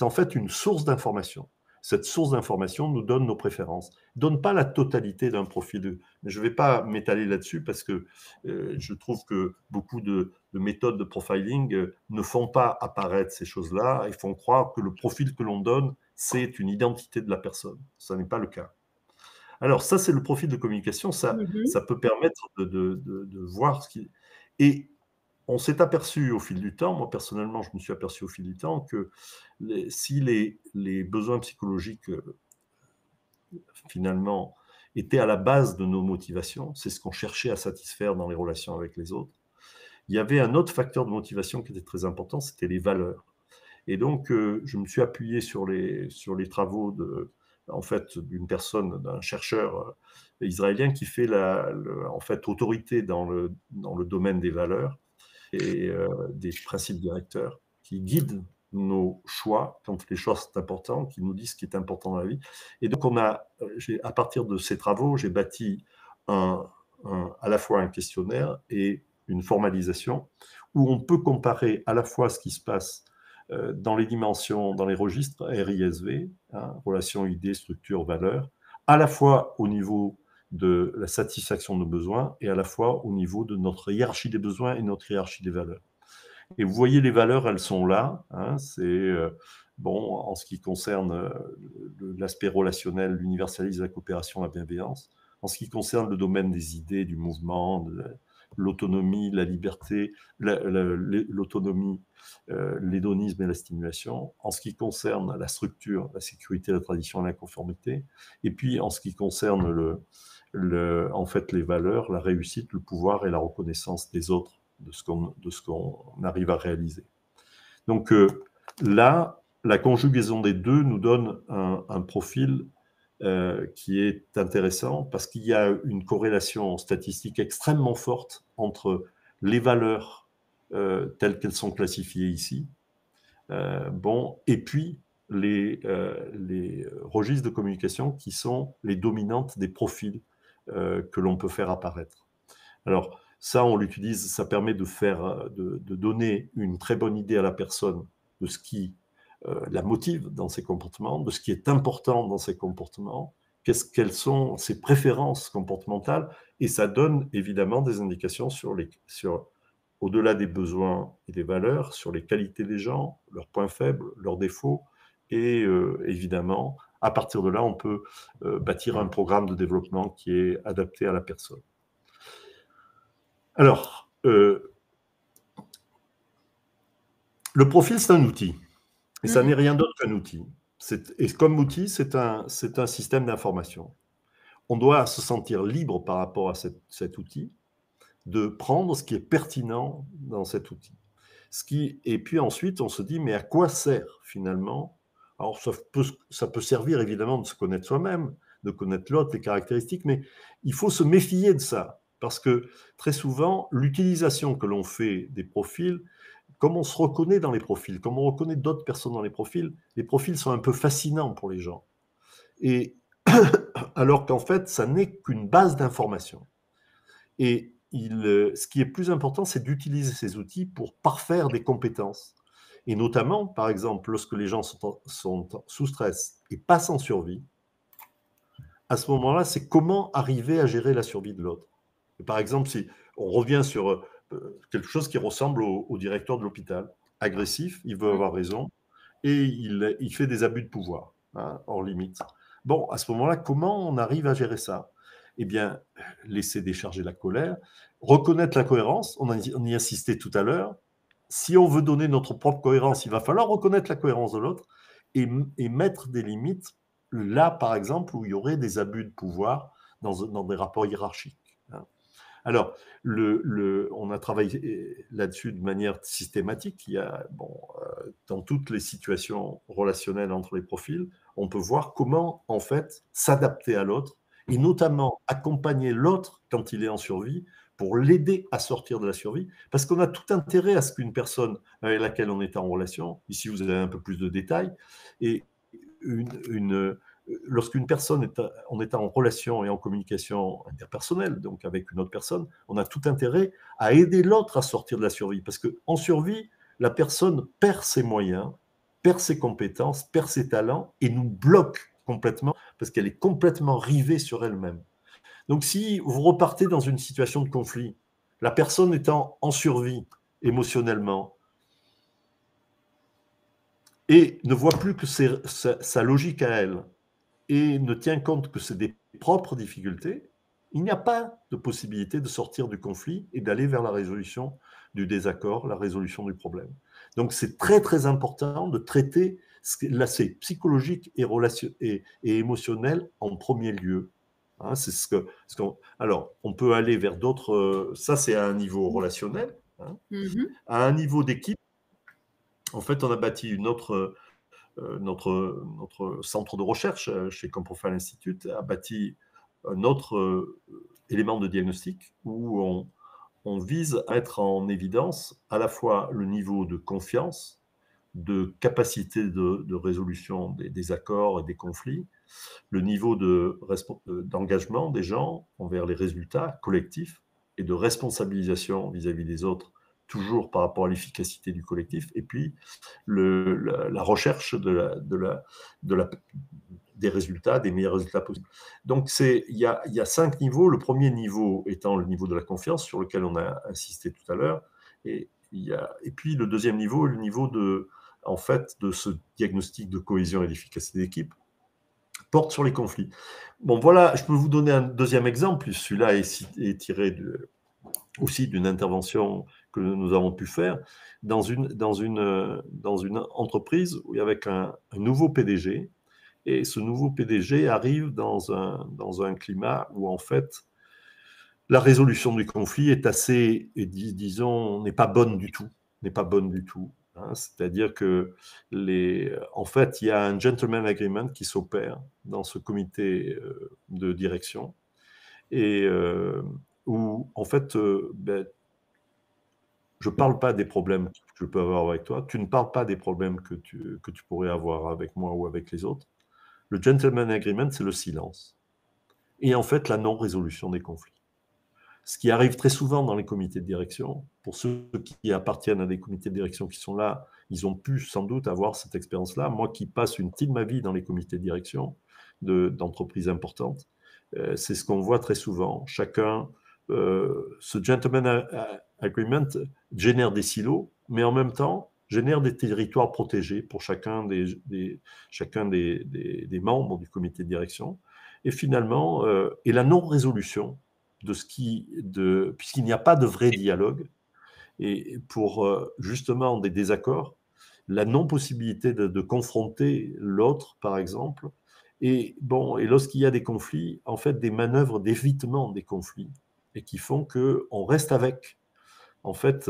en fait une source d'information. Cette source d'information nous donne nos préférences. Ne donne pas la totalité d'un profil. Je ne vais pas m'étaler là-dessus parce que je trouve que beaucoup de méthodes de profiling ne font pas apparaître ces choses-là et font croire que le profil que l'on donne, c'est une identité de la personne. Ce n'est pas le cas. Alors ça, c'est le profil de communication. Ça peut permettre de voir ce qui... Et on s'est aperçu au fil du temps, moi personnellement, je me suis aperçu au fil du temps que si les besoins psychologiques, finalement, étaient à la base de nos motivations, c'est ce qu'on cherchait à satisfaire dans les relations avec les autres, il y avait un autre facteur de motivation qui était très important, c'était les valeurs. Et donc, je me suis appuyé sur les travaux d'une personne, d'un chercheur israélien qui fait autorité dans le domaine des valeurs et des principes directeurs qui guident nos choix quand les choix sont importants, qui nous disent ce qui est important dans la vie. Et donc, à partir de ces travaux, j'ai bâti à la fois un questionnaire et une formalisation où on peut comparer à la fois ce qui se passe dans les dimensions, dans les registres RISV, relation, idée, structure, valeur, à la fois au niveau de la satisfaction de nos besoins et à la fois au niveau de notre hiérarchie des besoins et notre hiérarchie des valeurs. Et vous voyez, les valeurs, elles sont là. C'est en ce qui concerne l'aspect relationnel, l'universalisme, la coopération, la bienveillance. En ce qui concerne le domaine des idées, du mouvement, de l'autonomie, la liberté, l'autonomie, l'hédonisme et la stimulation. En ce qui concerne la structure, la sécurité, la tradition et la conformité. Et puis, en ce qui concerne les valeurs, la réussite, le pouvoir et la reconnaissance des autres, de ce qu'on arrive à réaliser. Donc là, la conjugaison des deux nous donne un profil qui est intéressant parce qu'il y a une corrélation statistique extrêmement forte entre les valeurs telles qu'elles sont classifiées ici, et puis les registres de communication qui sont les dominantes des profils que l'on peut faire apparaître. Alors, ça, on l'utilise, ça permet de donner une très bonne idée à la personne de ce qui la motive dans ses comportements, de ce qui est important dans ses comportements, quelles sont ses préférences comportementales, et ça donne évidemment des indications au-delà des besoins et des valeurs, sur les qualités des gens, leurs points faibles, leurs défauts, et évidemment, à partir de là, on peut bâtir un programme de développement qui est adapté à la personne. Alors, le profil, c'est un outil. Et ça n'est rien d'autre qu'un outil. Et comme outil, c'est un système d'information. On doit se sentir libre par rapport à cet outil, de prendre ce qui est pertinent dans cet outil. Et puis ensuite, on se dit, mais à quoi sert finalement? Alors, ça peut servir évidemment de se connaître soi-même, de connaître l'autre, les caractéristiques, mais il faut se méfier de ça. Parce que très souvent, l'utilisation que l'on fait des profils, comme on se reconnaît dans les profils, comme on reconnaît d'autres personnes dans les profils sont un peu fascinants pour les gens. Et alors qu'en fait, ça n'est qu'une base d'information. Et ce qui est plus important, c'est d'utiliser ces outils pour parfaire des compétences. Et notamment, par exemple, lorsque les gens sont sous stress et passent en survie, à ce moment-là, c'est comment arriver à gérer la survie de l'autre. Par exemple, si on revient sur quelque chose qui ressemble au directeur de l'hôpital, agressif, il veut avoir raison, et il fait des abus de pouvoir, hein, hors limite. Bon, à ce moment-là, comment on arrive à gérer ça? Eh bien, laisser décharger la colère, reconnaître la cohérence, on y insistait tout à l'heure. Si on veut donner notre propre cohérence, il va falloir reconnaître la cohérence de l'autre et mettre des limites là, par exemple, où il y aurait des abus de pouvoir dans des rapports hiérarchiques, hein. Alors, on a travaillé là-dessus de manière systématique. Il y a, dans toutes les situations relationnelles entre les profils, on peut voir comment, en fait, s'adapter à l'autre et notamment accompagner l'autre quand il est en survie pour l'aider à sortir de la survie. Parce qu'on a tout intérêt à ce qu'une personne avec laquelle on est en relation, ici vous avez un peu plus de détails, et lorsqu'une personne on est en relation et en communication interpersonnelle, donc avec une autre personne, on a tout intérêt à aider l'autre à sortir de la survie. Parce qu'en survie, la personne perd ses moyens, perd ses compétences, perd ses talents et nous bloque complètement parce qu'elle est complètement rivée sur elle-même. Donc si vous repartez dans une situation de conflit, la personne étant en survie émotionnellement, et ne voit plus que sa logique à elle, et ne tient compte que c'est des propres difficultés, il n'y a pas de possibilité de sortir du conflit et d'aller vers la résolution du désaccord, la résolution du problème. Donc c'est très très important de traiter l'aspect psychologique et émotionnel en premier lieu. Hein, c'est alors, on peut aller vers d'autres. Ça, c'est à un niveau relationnel. Hein. À un niveau d'équipe, en fait, on a bâti notre centre de recherche chez Comprofile Institute a bâti un autre élément de diagnostic où on vise à mettre en évidence à la fois le niveau de confiance, de capacité de résolution des désaccords et des conflits, le niveau d'engagement des gens envers les résultats collectifs et de responsabilisation vis-à-vis des autres, toujours par rapport à l'efficacité du collectif, et puis la recherche des résultats, des meilleurs résultats possibles. Donc, il y a 5 niveaux. Le premier niveau étant le niveau de la confiance, sur lequel on a insisté tout à l'heure. Et puis, le deuxième niveau, le niveau de ce diagnostic de cohésion et d'efficacité d'équipe, porte sur les conflits. Bon, voilà, je peux vous donner un deuxième exemple. Celui-là est tiré aussi d'une intervention que nous avons pu faire dans une entreprise où il y avait un nouveau PDG. Et ce nouveau PDG arrive dans un climat où, en fait, la résolution du conflit est assez, disons, n'est pas bonne du tout. N'est pas bonne du tout. Hein. C'est-à-dire que, en fait, il y a un gentleman agreement qui s'opère dans ce comité de direction et où, en fait, je ne parle pas des problèmes que je peux avoir avec toi, tu ne parles pas des problèmes que tu pourrais avoir avec moi ou avec les autres. Le gentleman agreement, c'est le silence. Et en fait, la non-résolution des conflits. Ce qui arrive très souvent dans les comités de direction, pour ceux qui appartiennent à des comités de direction qui sont là, ils ont pu sans doute avoir cette expérience-là. Moi qui passe une petite de ma vie dans les comités de direction d'entreprises importantes, c'est ce qu'on voit très souvent. Ce gentleman agreement génère des silos, mais en même temps génère des territoires protégés pour chacun des membres du comité de direction. Et finalement, et la non-résolution puisqu'il n'y a pas de vrai dialogue, et pour justement des désaccords, la non-possibilité de confronter l'autre, par exemple, et lorsqu'il y a des conflits, en fait, des manœuvres d'évitement des conflits, et qui font qu'on reste avec. En fait,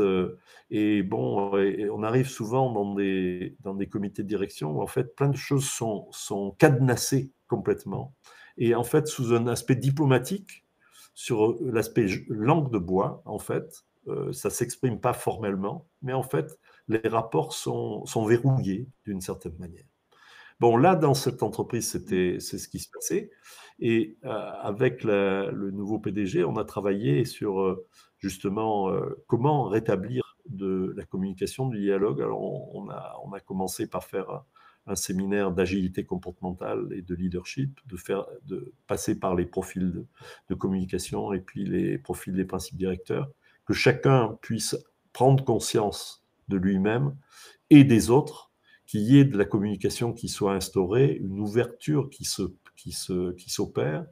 et on arrive souvent dans des comités de direction où en fait plein de choses sont cadenassées complètement. Et en fait, sous un aspect diplomatique, sur l'aspect langue de bois, en fait, ça ne s'exprime pas formellement, mais en fait, les rapports sont verrouillés d'une certaine manière. Bon, là, dans cette entreprise, c'est ce qui se passait. Et avec le nouveau PDG, on a travaillé sur justement comment rétablir de la communication, du dialogue. Alors, on a commencé par faire un séminaire d'agilité comportementale et de leadership, de passer par les profils de communication et puis les profils des principes directeurs, que chacun puisse prendre conscience de lui-même et des autres, qu'il y ait de la communication qui soit instaurée, une ouverture qui s'opère.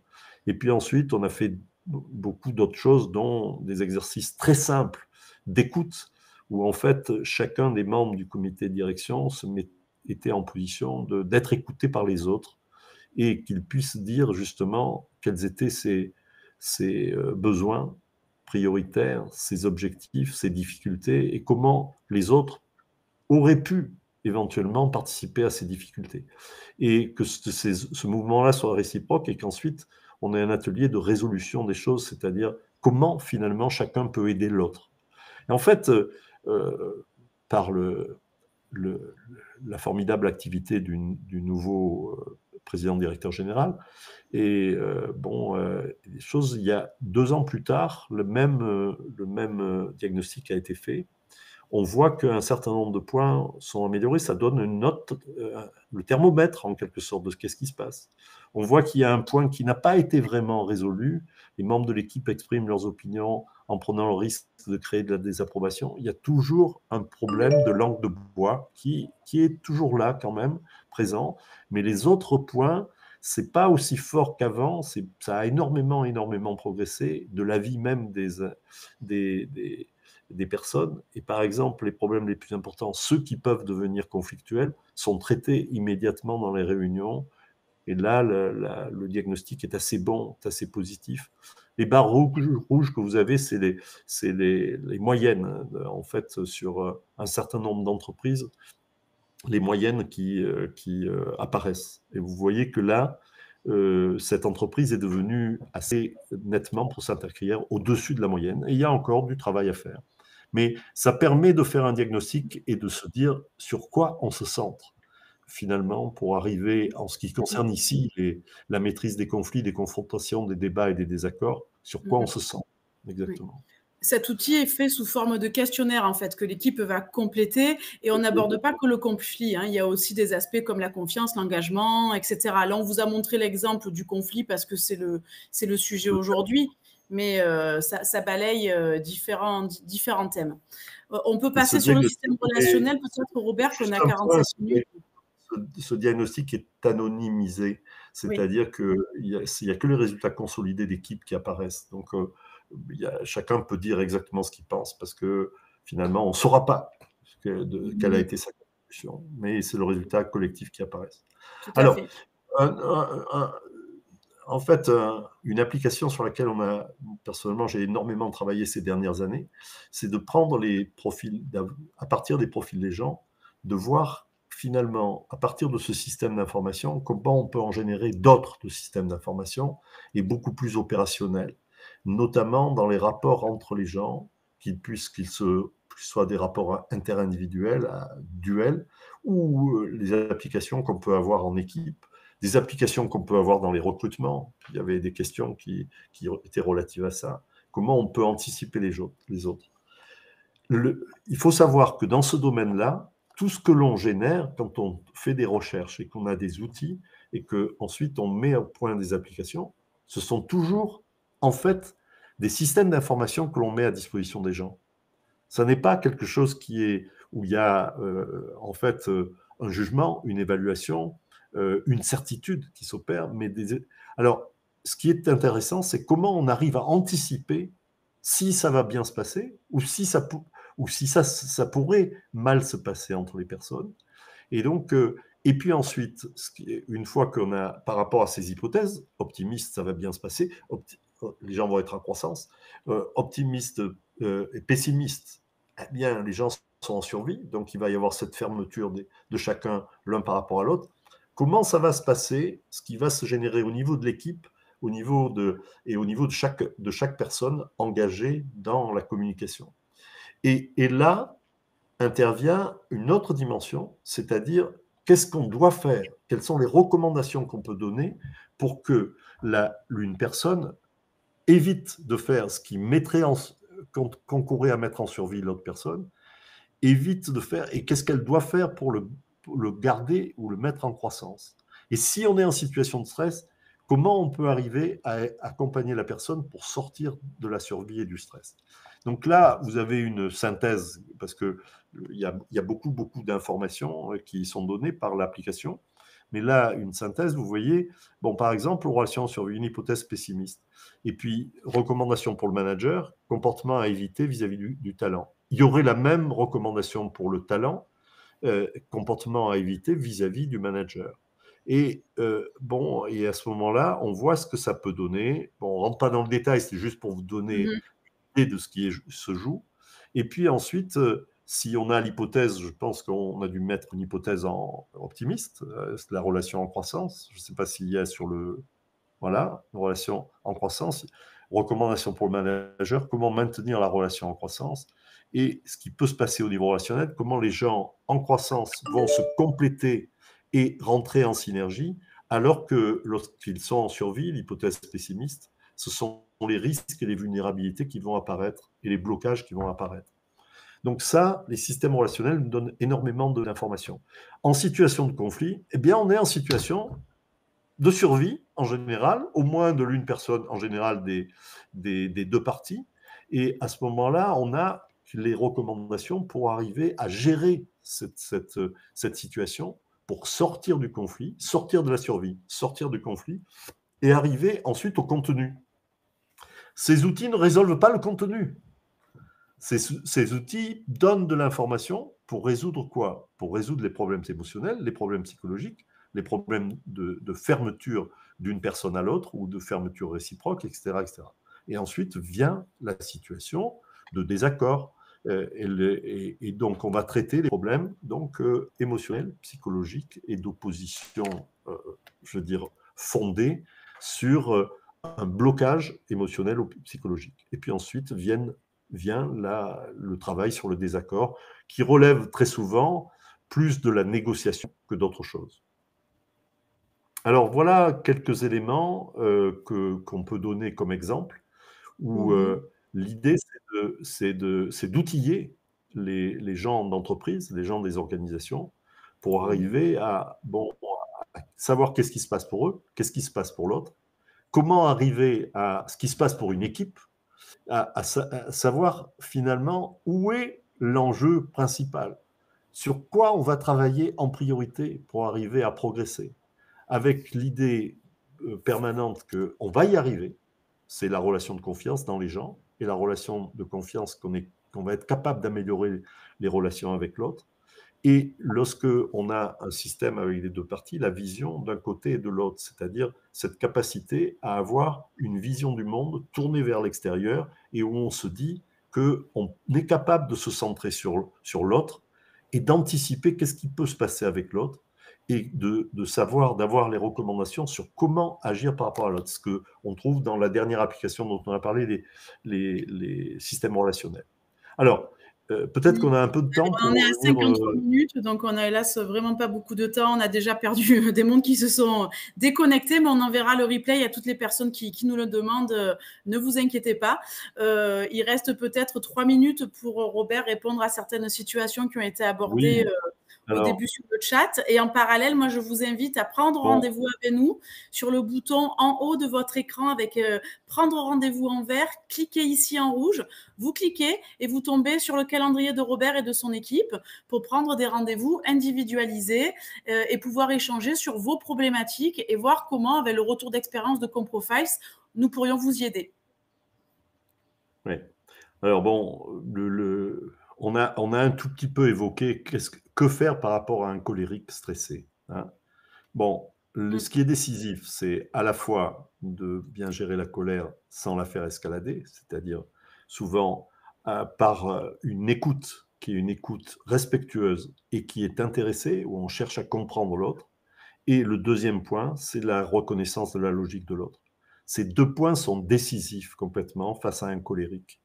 Et puis ensuite, on a fait beaucoup d'autres choses, dont des exercices très simples d'écoute, où en fait, chacun des membres du comité de direction était en position d'être écouté par les autres et qu'ils puissent dire justement quels étaient ses besoins prioritaires, ses objectifs, ses difficultés et comment les autres auraient pu éventuellement participer à ces difficultés. Et que ce mouvement-là soit réciproque et qu'ensuite on ait un atelier de résolution des choses, c'est-à-dire comment finalement chacun peut aider l'autre. Et en fait, par la formidable activité du nouveau président-directeur général, et les choses, il y a 2 ans plus tard, le même diagnostic a été fait. On voit qu'un certain nombre de points sont améliorés, ça donne une note, le thermomètre en quelque sorte de qu'est-ce qui se passe. On voit qu'il y a un point qui n'a pas été vraiment résolu, les membres de l'équipe expriment leurs opinions en prenant le risque de créer de la désapprobation. Il y a toujours un problème de langue de bois qui est toujours là quand même, présent, mais les autres points, c'est pas aussi fort qu'avant, ça a énormément progressé, de l'avis même des personnes. Et par exemple, les problèmes les plus importants, ceux qui peuvent devenir conflictuels, sont traités immédiatement dans les réunions. Et là, le diagnostic est assez bon, est assez positif. Les barres rouges que vous avez, c'est les moyennes, en fait, sur un certain nombre d'entreprises, les moyennes qui apparaissent. Et vous voyez que là, cette entreprise est devenue assez nettement, pour certaines carrières, au-dessus de la moyenne. Et il y a encore du travail à faire. Mais ça permet de faire un diagnostic et de se dire sur quoi on se centre, finalement, pour arriver, en ce qui concerne ici la maîtrise des conflits, des confrontations, des débats et des désaccords, sur quoi on se centre, exactement. Oui. Cet outil est fait sous forme de questionnaire, en fait, que l'équipe va compléter. Et on n'aborde pas que le conflit. Hein. Il y a aussi des aspects comme la confiance, l'engagement, etc. Là, on vous a montré l'exemple du conflit parce que c'est le sujet aujourd'hui. Mais ça balaye différents thèmes. On peut passer sur le système relationnel, peut-être, Robert, qu'on a 45 minutes. Ce diagnostic est anonymisé, c'est-à-dire qu'il n'y a que les résultats consolidés d'équipe qui apparaissent. Donc, chacun peut dire exactement ce qu'il pense, parce que finalement, on ne saura pas quelle a été sa contribution, mais c'est le résultat collectif qui apparaît. Alors, en fait, une application sur laquelle personnellement, j'ai énormément travaillé ces dernières années, c'est de prendre les profils, à partir des profils des gens, de voir finalement, à partir de ce système d'information, comment on peut en générer d'autres de systèmes d'information et beaucoup plus opérationnels, notamment dans les rapports entre les gens, qu'ils soient des rapports interindividuels, duels, ou les applications qu'on peut avoir en équipe, des applications qu'on peut avoir dans les recrutements. Il y avait des questions qui étaient relatives à ça. Comment on peut anticiper les autres. Il faut savoir que dans ce domaine-là, tout ce que l'on génère quand on fait des recherches et qu'on a des outils et qu'ensuite on met au point des applications, ce sont toujours en fait des systèmes d'information que l'on met à disposition des gens. Ça n'est pas quelque chose où il y a en fait un jugement, une évaluation, une certitude qui s'opère. Alors, ce qui est intéressant, c'est comment on arrive à anticiper si ça va bien se passer ou si ça pourrait mal se passer entre les personnes. Et donc, et puis ensuite, une fois qu'on a, par rapport à ces hypothèses, optimiste, ça va bien se passer, les gens vont être en croissance, optimiste et pessimiste, eh bien, les gens sont en survie, donc il va y avoir cette fermeture de chacun l'un par rapport à l'autre. Comment ça va se passer, ce qui va se générer au niveau de l'équipe, au niveau de chaque personne engagée dans la communication. Et là intervient une autre dimension, c'est-à-dire qu'est-ce qu'on doit faire, quelles sont les recommandations qu'on peut donner pour que une personne évite de faire ce qui concourait à mettre en survie l'autre personne, évite de faire, et qu'est-ce qu'elle doit faire pour le garder ou le mettre en croissance? Et si on est en situation de stress, comment on peut arriver à accompagner la personne pour sortir de la survie et du stress? Donc là, vous avez une synthèse, parce qu'il y a beaucoup d'informations qui sont données par l'application. Mais là, une synthèse, vous voyez, bon, par exemple, relation survie, une hypothèse pessimiste. Et puis, recommandation pour le manager, comportement à éviter vis-à-vis du talent. Il y aurait la même recommandation pour le talent, comportement à éviter vis-à-vis du manager. Et bon, et à ce moment-là, on voit ce que ça peut donner. Bon, on ne rentre pas dans le détail, c'est juste pour vous donner une idée de ce qui se joue. Et puis ensuite, si on a l'hypothèse, je pense qu'on a dû mettre une hypothèse optimiste, la relation en croissance. Je ne sais pas s'il y a sur le... Voilà, une relation en croissance. Recommandation pour le manager, comment maintenir la relation en croissance. Et ce qui peut se passer au niveau relationnel, comment les gens en croissance vont se compléter et rentrer en synergie, alors que lorsqu'ils sont en survie, l'hypothèse pessimiste, ce sont les risques et les vulnérabilités qui vont apparaître et les blocages qui vont apparaître. Donc ça, les systèmes relationnels nous donnent énormément d'informations. En situation de conflit, eh bien, on est en situation de survie, en général, au moins de l'une personne, en général des deux parties. Et à ce moment-là, on a les recommandations pour arriver à gérer cette situation, pour sortir du conflit, sortir de la survie, sortir du conflit, et arriver ensuite au contenu. Ces outils ne résolvent pas le contenu. Ces outils donnent de l'information pour résoudre quoi? Pour résoudre les problèmes émotionnels, les problèmes psychologiques, les problèmes de fermeture d'une personne à l'autre ou de fermeture réciproque, etc., etc. Et ensuite vient la situation de désaccord. Et donc, on va traiter les problèmes donc, émotionnels, psychologiques et d'opposition, je veux dire, fondée sur un blocage émotionnel ou psychologique. Et puis ensuite vient le travail sur le désaccord, qui relève très souvent plus de la négociation que d'autre chose. Alors voilà quelques éléments qu'on peut donner comme exemple, où l'idée c'est d'outiller les gens d'entreprise, les gens des organisations, pour arriver à savoir qu'est-ce qui se passe pour eux, qu'est-ce qui se passe pour l'autre, comment arriver à ce qui se passe pour une équipe, à savoir finalement où est l'enjeu principal, sur quoi on va travailler en priorité pour arriver à progresser, avec l'idée permanente qu'on va y arriver. C'est la relation de confiance dans les gens et la relation de confiance qu'on va être capable d'améliorer les relations avec l'autre. Et lorsque on a un système avec les deux parties, la vision d'un côté et de l'autre, c'est-à-dire cette capacité à avoir une vision du monde tournée vers l'extérieur et où on se dit qu'on est capable de se centrer sur l'autre et d'anticiper qu'est-ce qui peut se passer avec l'autre et de savoir, d'avoir les recommandations sur comment agir par rapport à l'autre. Ce qu'on trouve dans la dernière application dont on a parlé, les systèmes relationnels. Alors, peut-être qu'on a un peu de temps pour... On est à 53 minutes, donc on a hélas vraiment pas beaucoup de temps. On a déjà perdu des mondes qui se sont déconnectés, mais on enverra le replay à toutes les personnes qui nous le demandent. Ne vous inquiétez pas. Il reste peut-être 3 minutes pour Robert répondre à certaines situations qui ont été abordées au début sur le chat. Et en parallèle, moi, je vous invite à prendre rendez-vous avec nous sur le bouton en haut de votre écran avec prendre rendez-vous en vert. Cliquez ici en rouge. Vous cliquez et vous tombez sur le calendrier de Robert et de son équipe pour prendre des rendez-vous individualisés et pouvoir échanger sur vos problématiques et voir comment, avec le retour d'expérience de Comprofiles, nous pourrions vous y aider. Oui. Alors bon, on a un tout petit peu évoqué que faire par rapport à un colérique stressé. Hein. Bon, ce qui est décisif, c'est à la fois de bien gérer la colère sans la faire escalader, c'est-à-dire souvent par une écoute qui est une écoute respectueuse et qui est intéressée, où on cherche à comprendre l'autre. Et le deuxième point, c'est la reconnaissance de la logique de l'autre. Ces deux points sont décisifs complètement face à un colérique.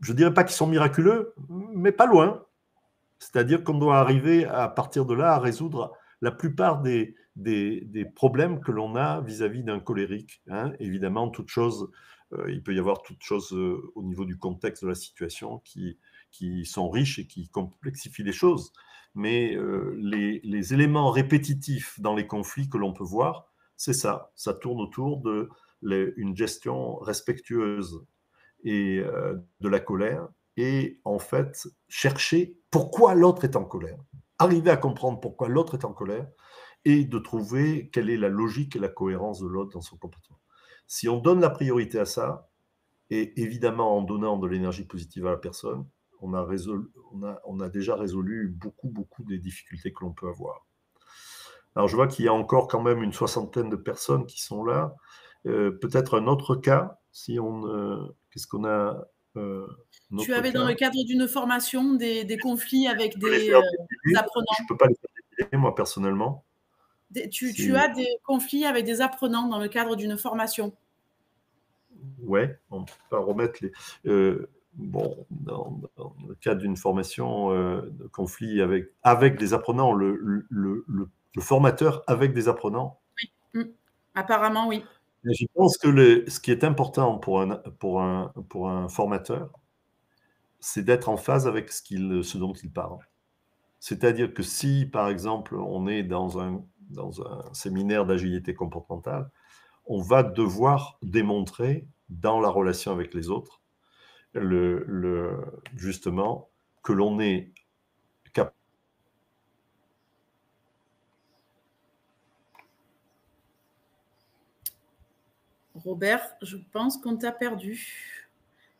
Je ne dirais pas qu'ils sont miraculeux, mais pas loin. C'est-à-dire qu'on doit arriver à partir de là à résoudre la plupart des problèmes que l'on a vis-à-vis d'un colérique. Hein. Évidemment, toute chose il peut y avoir toutes choses au niveau du contexte de la situation qui sont riches et qui complexifient les choses. Mais les éléments répétitifs dans les conflits que l'on peut voir, c'est ça. Ça tourne autour d'une gestion respectueuse et de la colère. Et en fait, chercher pourquoi l'autre est en colère. Arriver à comprendre pourquoi l'autre est en colère et de trouver quelle est la logique et la cohérence de l'autre dans son comportement. Si on donne la priorité à ça, et évidemment en donnant de l'énergie positive à la personne, on a déjà résolu beaucoup des difficultés que l'on peut avoir. Alors je vois qu'il y a encore quand même une 60aine de personnes qui sont là. Peut-être un autre cas, si on... Qu'est-ce qu'on a Tu avais dans le cadre d'une formation des conflits avec des apprenants. Je ne peux pas les faire défiler, moi, personnellement. Tu as des conflits avec des apprenants dans le cadre d'une formation. Ouais, on ne peut pas remettre les... bon, dans le cadre d'une formation de conflit avec des apprenants, le formateur avec des apprenants. Oui, apparemment, oui. Mais je pense que ce qui est important pour un formateur, c'est d'être en phase avec ce dont il parle. C'est-à-dire que si, par exemple, on est dans un séminaire d'agilité comportementale, on va devoir démontrer dans la relation avec les autres, justement, que l'on est capable. Robert, je pense qu'on t'a perdu.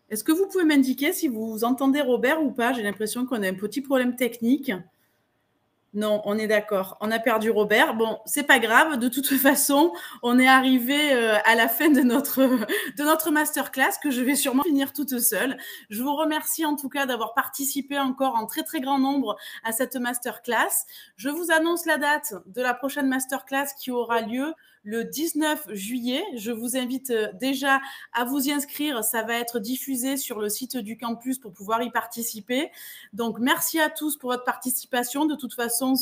Est-ce que vous pouvez m'indiquer si vous entendez Robert ou pas? J'ai l'impression qu'on a un petit problème technique. Non, on est d'accord. On a perdu Robert. Bon, c'est pas grave. De toute façon, on est arrivé à la fin de notre masterclass que je vais sûrement finir toute seule. Je vous remercie en tout cas d'avoir participé encore en très grand nombre à cette masterclass. Je vous annonce la date de la prochaine masterclass qui aura lieu le 19 juillet. Je vous invite déjà à vous y inscrire. Ça va être diffusé sur le site du campus pour pouvoir y participer. Donc, merci à tous pour votre participation. De toute façon,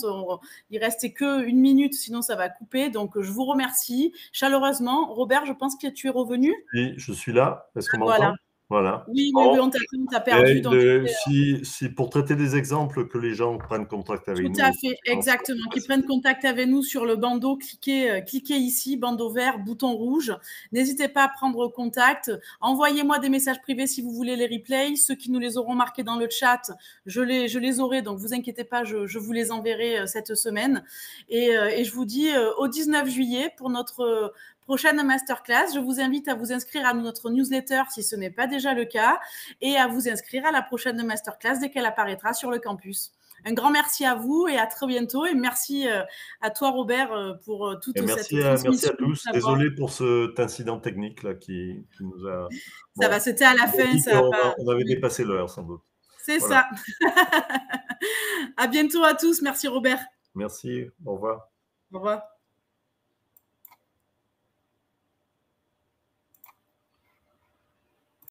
il ne restait qu'une minute, sinon ça va couper. Donc, je vous remercie chaleureusement. Robert, je pense que tu es revenu. Oui, je suis là. Est-ce qu'on m'entend? Voilà. Oui, on t'a perdu. Donc, si pour traiter des exemples, que les gens prennent contact avec nous. Tout à fait, exactement. Qu'ils prennent contact avec nous sur le bandeau, cliquez ici, bandeau vert, bouton rouge. N'hésitez pas à prendre contact. Envoyez-moi des messages privés si vous voulez les replays. Ceux qui nous les auront marqués dans le chat, je les aurai. Donc, vous inquiétez pas, je vous les enverrai cette semaine. Et je vous dis au 19 juillet pour notre prochaine masterclass. Je vous invite à vous inscrire à notre newsletter si ce n'est pas déjà le cas et à vous inscrire à la prochaine masterclass dès qu'elle apparaîtra sur le campus. Un grand merci à vous et à très bientôt. Et merci à toi, Robert, pour toute cette transmission. Merci à tous. Désolé pour cet incident technique là, qui nous a... Ça va, c'était à la fin. On avait dépassé l'heure, sans doute. C'est ça. À bientôt à tous. Merci, Robert. Merci. Au revoir. Au revoir.